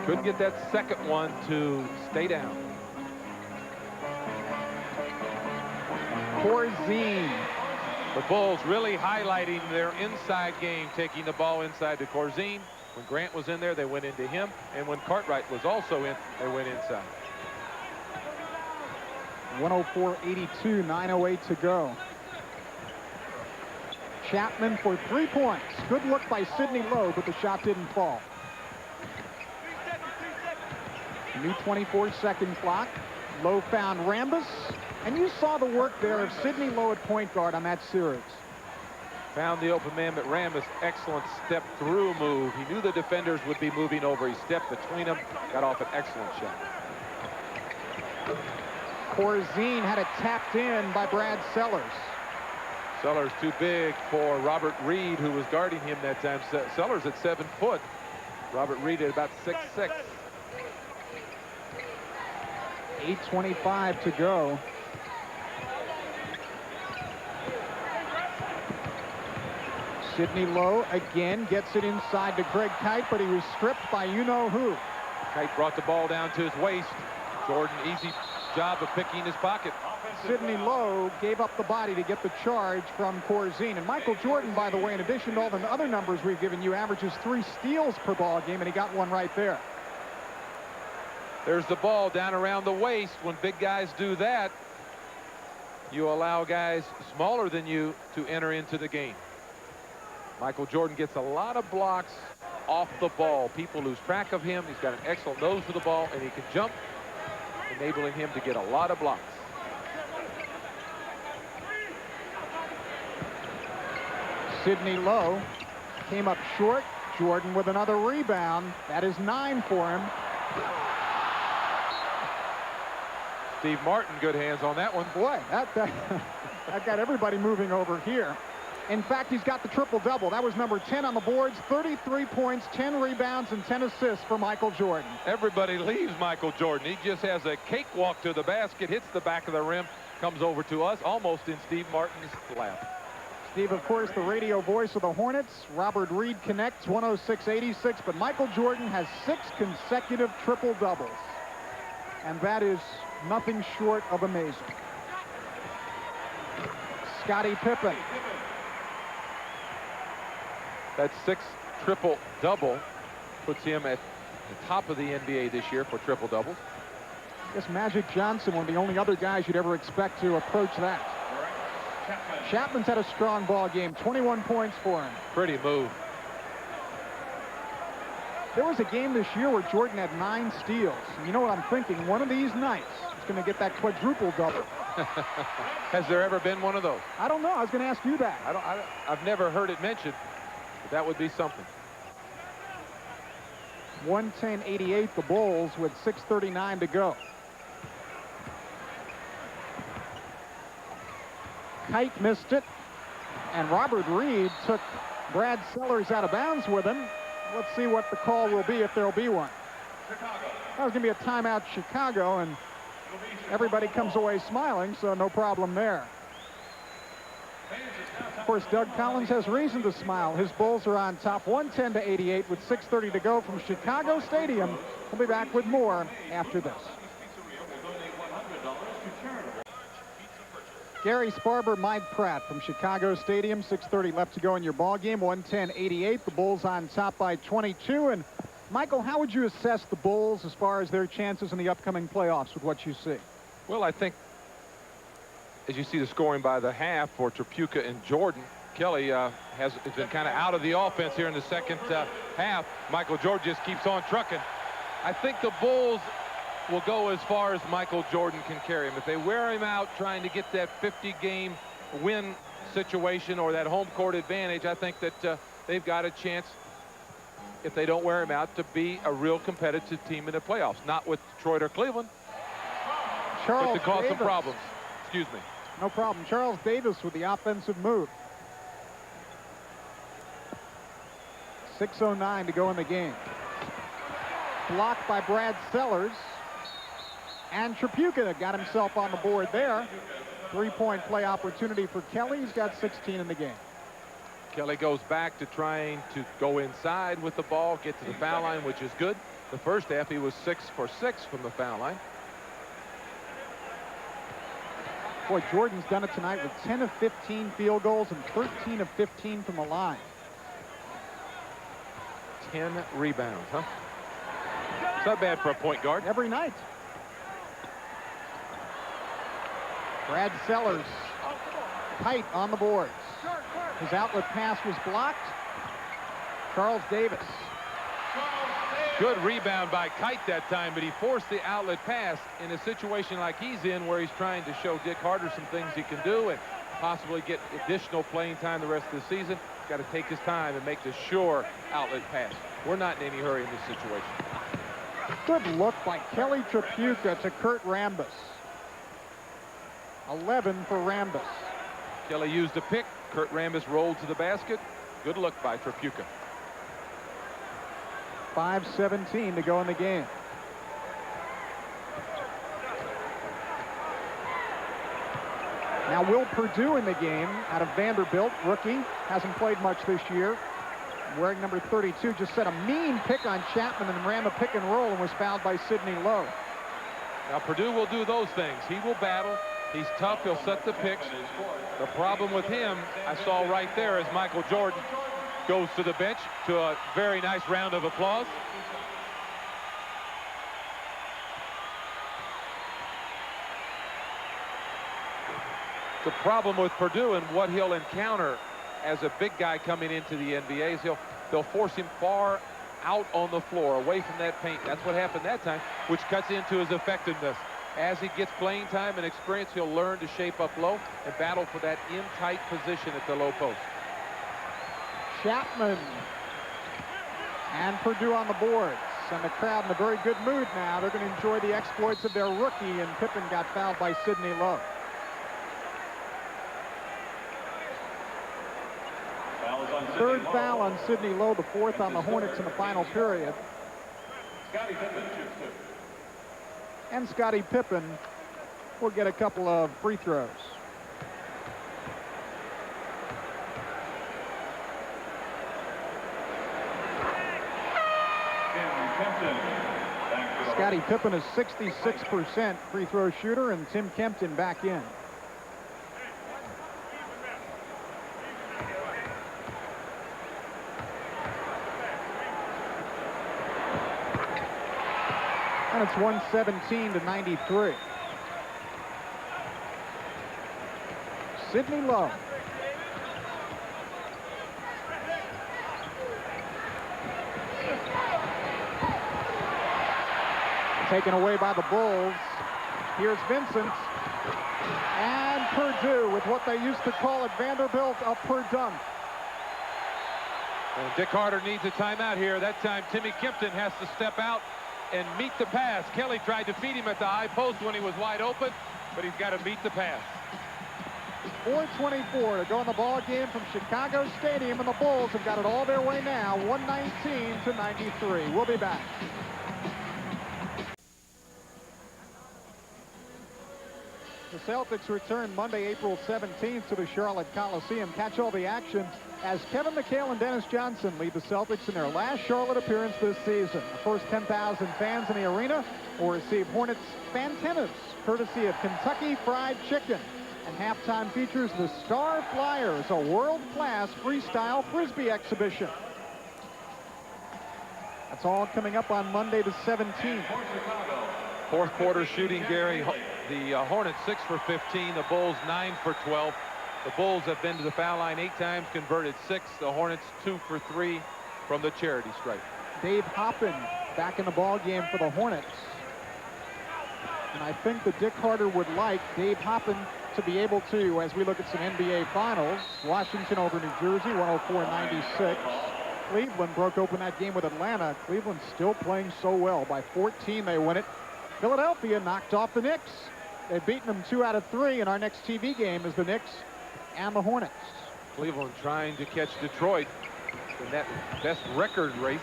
Couldn't get that second one to stay down. Corzine. The Bulls really highlighting their inside game, taking the ball inside to Corzine. When Grant was in there, they went into him. And when Cartwright was also in, they went inside. 104-82, 9:08 to go. Chapman for 3 points. Good look by Sidney Lowe, but the shot didn't fall. New 24-second clock. Lowe found Rambis. And you saw the work there of Sidney Lowe at point guard on that series. Found the open man, but Rambis, excellent step-through move. He knew the defenders would be moving over. He stepped between them, got off an excellent shot. Corzine had it tapped in by Brad Sellers. Sellers too big for Robert Reed, who was guarding him that time. Sellers at 7 foot. Robert Reed at about 6'6". 8:25 to go. Sidney Lowe again gets it inside to Greg Kite, but he was stripped by you-know-who. Kite brought the ball down to his waist. Jordan, easy job of picking his pocket. Sidney Lowe gave up the body to get the charge from Corzine. And Michael Jordan, by the way, in addition to all the other numbers we've given you, averages 3 steals per ball game, and he got one right there. There's the ball down around the waist. When big guys do that, you allow guys smaller than you to enter into the game. Michael Jordan gets a lot of blocks off the ball. People lose track of him. He's got an excellent nose to the ball, and he can jump, enabling him to get a lot of blocks. Sidney Lowe came up short. Jordan with another rebound. That is 9 for him. Steve Martin, good hands on that one. Boy, that got everybody moving over here. In fact, he's got the triple-double. That was number 10 on the boards, 33 points, 10 rebounds, and 10 assists for Michael Jordan. Everybody leaves Michael Jordan. He just has a cakewalk to the basket, hits the back of the rim, comes over to us, almost in Steve Martin's lap. Steve, of course, the radio voice of the Hornets. Robert Reed connects 106-86, but Michael Jordan has 6 consecutive triple-doubles. And that is nothing short of amazing. Scottie Pippen. That 6 triple-double puts him at the top of the NBA this year for triple-doubles. I guess Magic Johnson, one of the only other guys you'd ever expect to approach that. Chapman's had a strong ball game, 21 points for him. Pretty move. There was a game this year where Jordan had 9 steals. And you know what I'm thinking? One of these nights, he's going to get that quadruple-double. Has there ever been one of those? I don't know. I was going to ask you that. I've never heard it mentioned, but that would be something. 110-88, the Bulls with 6:39 to go. Kite missed it, and Robert Reed took Brad Sellers out of bounds with him. Let's see what the call will be, if there'll be one. That was going to be a timeout, Chicago, and everybody comes away smiling, so no problem there. Of course, Doug Collins has reason to smile. His Bulls are on top, 110-88 with 6:30 to go from Chicago Stadium. We'll be back with more after this. Gary Sparber, Mike Pratt from Chicago Stadium. 6:30 left to go in your ball game. 110-88. The Bulls on top by 22. And Michael, how would you assess the Bulls as far as their chances in the upcoming playoffs with what you see? Well, I think as you see the scoring by the half for Tripucka and Jordan, Kelly has been kind of out of the offense here in the second half. Michael Jordan just keeps on trucking. I think the Bulls will go as far as Michael Jordan can carry him. If they wear him out trying to get that 50-game win situation or that home court advantage, I think that they've got a chance, if they don't wear him out, to be a real competitive team in the playoffs. Not with Detroit or Cleveland. Charles to cause some Davis. problems. Excuse me. No problem. Charles Davis with the offensive move. 6:09 to go in the game. Blocked by Brad Sellers. And Trapuka got himself on the board there. Three-point play opportunity for Kelly. He's got 16 in the game. Kelly goes back to trying to go inside with the ball, get to the foul line, which is good. The first half, he was 6 for 6 from the foul line. Boy, Jordan's done it tonight with 10 of 15 field goals and 13 of 15 from the line. 10 rebounds, huh? It's not bad for a point guard. Every night. Brad Sellers, tight on the boards. His outlet pass was blocked. Charles Davis. Good rebound by Kite that time, but he forced the outlet pass in a situation like he's in where he's trying to show Dick Harder some things he can do and possibly get additional playing time the rest of the season. He's got to take his time and make the sure outlet pass. We're not in any hurry in this situation. Good look by Kelly Trapuka to Kurt Rambis. 11 for Rambis. Kelly used a pick. Kurt Rambis rolled to the basket. Good look by Trapuka. 5:17 to go in the game. Now Will Perdue in the game out of Vanderbilt, rookie, hasn't played much this year. Wearing number 32, just set a mean pick on Chapman and ran a pick and roll and was fouled by Sidney Lowe. Now Perdue will do those things. He will battle. He's tough. He'll set the picks. The problem with him, I saw right there, is Michael Jordan goes to the bench to a very nice round of applause. The problem with Perdue and what he'll encounter as a big guy coming into the NBA is they'll force him far out on the floor, away from that paint. That's what happened that time, which cuts into his effectiveness. As he gets playing time and experience, he'll learn to shape up low and battle for that in-tight position at the low post. Chapman and Perdue on the boards, and the crowd in a very good mood now. They're going to enjoy the exploits of their rookie, and Pippen got fouled by Sidney Lowe. Third foul on Sidney Lowe, the fourth on the Hornets in the final period. And Scottie Pippen will get a couple of free throws. Scottie Pippen is 66% free throw shooter, and Tim Kempton back in. And it's 117 to 93. Sidney Lowe. Taken away by the Bulls. Here's Vincent. And Perdue with what they used to call at Vanderbilt a perdunk. And Dick Harder needs a timeout here. That time Timmy Kempton has to step out and meet the pass. Kelly tried to feed him at the high post when he was wide open, but he's got to meet the pass. 4:24 to go in the ball game from Chicago Stadium, and the Bulls have got it all their way now, 119 to 93. We'll be back. The Celtics return Monday, April 17th to the Charlotte Coliseum. Catch all the action as Kevin McHale and Dennis Johnson lead the Celtics in their last Charlotte appearance this season. The first 10,000 fans in the arena will receive Hornets fan tennis, courtesy of Kentucky Fried Chicken. And halftime features the Star Flyers, a world-class freestyle Frisbee exhibition. That's all coming up on Monday the 17th. Fourth quarter shooting, Gary. The Hornets 6 for 15. The Bulls 9 for 12. The Bulls have been to the foul line 8 times, converted 6. The Hornets 2 for 3 from the charity stripe. Dave Hoppen back in the ball game for the Hornets. And I think that Dick Harder would like Dave Hoppen to be able to, as we look at some NBA Finals, Washington over New Jersey, 104-96. Cleveland broke open that game with Atlanta. Cleveland still playing so well. By 14, they win it. Philadelphia knocked off the Knicks. They've beaten them 2 out of 3, and our next TV game is the Knicks and the Hornets. Cleveland trying to catch Detroit in that best record race.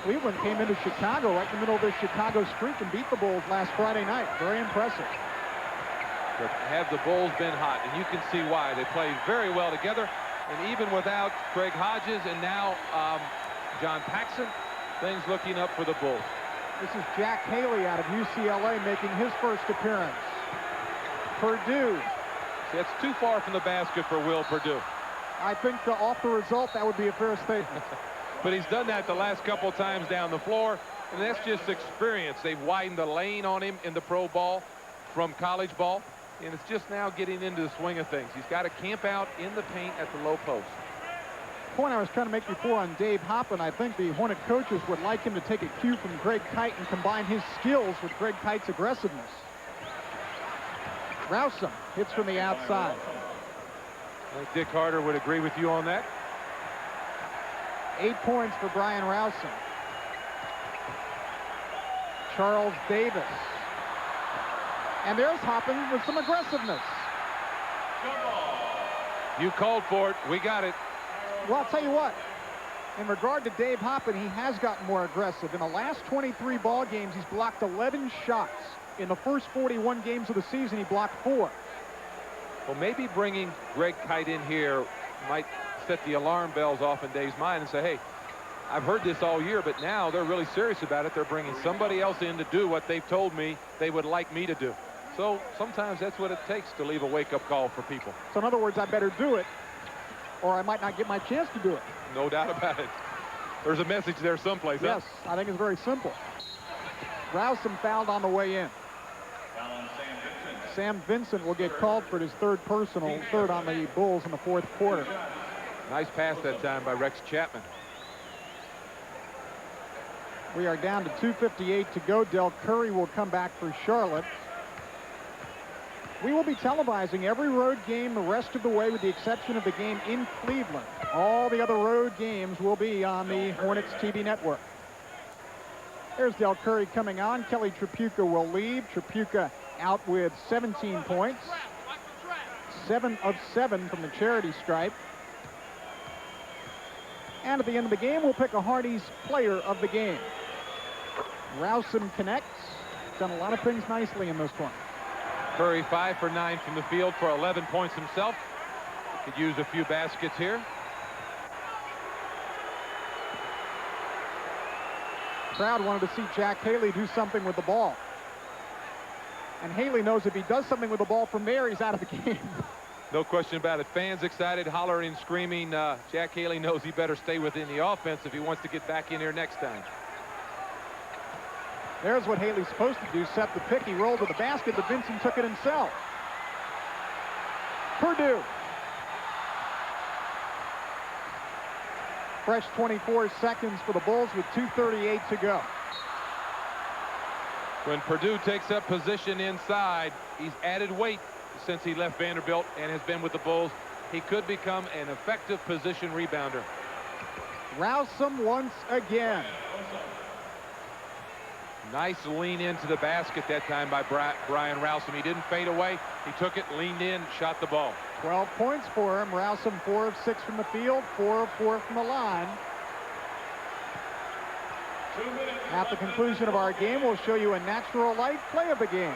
Cleveland came into Chicago right in the middle of their Chicago streak and beat the Bulls last Friday night. Very impressive. But have the Bulls been hot? And you can see why. They played very well together. And even without Craig Hodges and now John Paxson, things looking up for the Bulls. This is Jack Haley out of UCLA making his first appearance. Purdue. See, that's too far from the basket for Will Purdue. I think off the result, that would be a fair statement. But he's done that the last couple times down the floor, and that's just experience. They've widened the lane on him in the pro ball from college ball, and it's just now getting into the swing of things. He's got to camp out in the paint at the low post. Point I was trying to make before on Dave Hoppen, I think the Hornet coaches would like him to take a cue from Greg Kite and combine his skills with Greg Kite's aggressiveness. Rousum hits from the outside. I think Dick Harder would agree with you on that. 8 points for Brian Rousum. Charles Davis. And there's Hoppen with some aggressiveness. You called for it. We got it. Well, I'll tell you what. In regard to Dave Hoppen, he has gotten more aggressive. In the last 23 ball games, he's blocked 11 shots. In the first 41 games of the season, he blocked 4. Well, maybe bringing Greg Kite in here might set the alarm bells off in Dave's mind and say, hey, I've heard this all year, but now they're really serious about it. They're bringing somebody else in to do what they've told me they would like me to do. So sometimes that's what it takes to leave a wake-up call for people. So in other words, I better do it, or I might not get my chance to do it. No doubt about it. There's a message there someplace. Yes, huh? I think it's very simple. Rousum fouled on the way in. Sam Vincent will get called for his third personal, third on the Bulls in the fourth quarter. Nice pass that time by Rex Chapman. We are down to 2:58 to go. Del Curry will come back for Charlotte. We will be televising every road game the rest of the way with the exception of the game in Cleveland. All the other road games will be on the Hornets TV network. There's Del Curry coming on. Kelly Tripucka will leave. Tripucka out with 17 points. 7 of 7 from the charity stripe. And at the end of the game, we'll pick a Hardy's player of the game. Rousum connects. Done a lot of things nicely in this one. Curry 5 for 9 from the field for 11 points himself. Could use a few baskets here. Crowd wanted to see Jack Haley do something with the ball. And Haley knows if he does something with the ball from there, he's out of the game. No question about it. Fans excited, hollering, screaming. Jack Haley knows he better stay within the offense if he wants to get back in here next time. There's what Haley's supposed to do, set the pick. He rolled to the basket, but Vincent took it himself. Purdue. Fresh 24 seconds for the Bulls with 2:38 to go. When Purdue takes up position inside, he's added weight since he left Vanderbilt and has been with the Bulls. He could become an effective position rebounder. Rousum once again. Nice lean into the basket that time by Brian Rousum. He didn't fade away. He took it, leaned in, shot the ball. 12 points for him. Rousum 4 of 6 from the field, 4 of 4 from the line. At the conclusion of our game, we'll show you a natural light play of the game.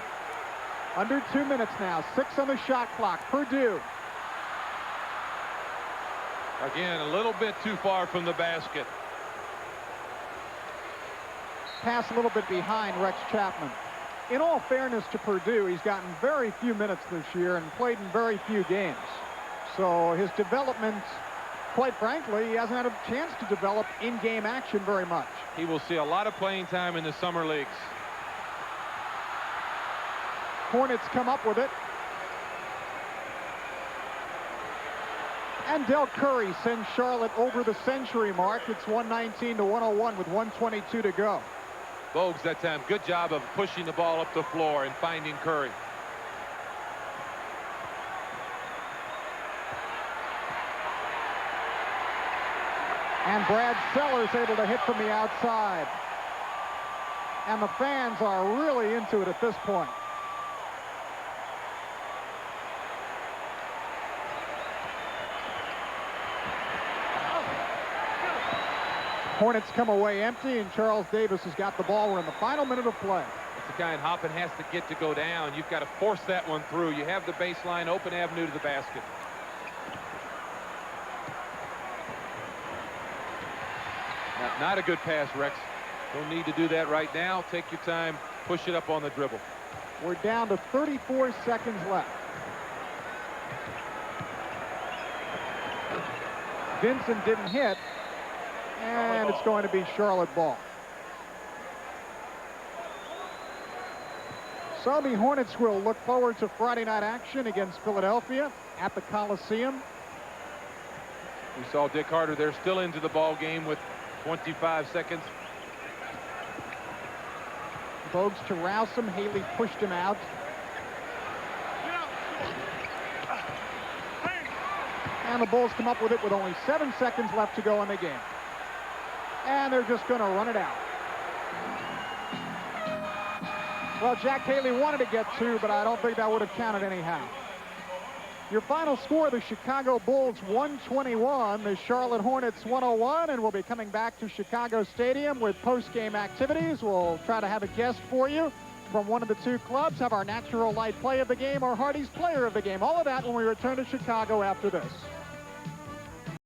Under 2 minutes now, 6 on the shot clock. Purdue. Again, a little bit too far from the basket. Pass a little bit behind Rex Chapman. In all fairness to Purdue, he's gotten very few minutes this year and played in very few games. So his development, quite frankly, he hasn't had a chance to develop in-game action very much. He will see a lot of playing time in the summer leagues. Hornets come up with it. And Del Curry sends Charlotte over the century mark. It's 119 to 101 with 122 to go. Bogues that time, good job of pushing the ball up the floor and finding Curry. And Brad Sellers able to hit from the outside. And the fans are really into it at this point. Hornets come away empty, and Charles Davis has got the ball. We're in the final minute of play. It's the kind Hoppin has to get to go down. You've got to force that one through. You have the baseline, open avenue to the basket. Not a good pass, Rex. Don't need to do that right now. Take your time, push it up on the dribble. We're down to 34 seconds left. Vincent didn't hit, and it's going to be Charlotte ball. So the Hornets will look forward to Friday night action against Philadelphia at the Coliseum. We saw Dick Harder there, still into the ball game with 25 seconds. Bogues to rouse him. Haley pushed him out. And the Bulls come up with it with only 7 seconds left to go in the game. And they're just going to run it out. Well, Jack Haley wanted to get 2, but I don't think that would have counted anyhow. Your final score, the Chicago Bulls 121, the Charlotte Hornets 101, and we'll be coming back to Chicago Stadium with post-game activities. We'll try to have a guest for you from one of the two clubs, have our natural light play of the game or Hardy's player of the game. All of that when we return to Chicago after this.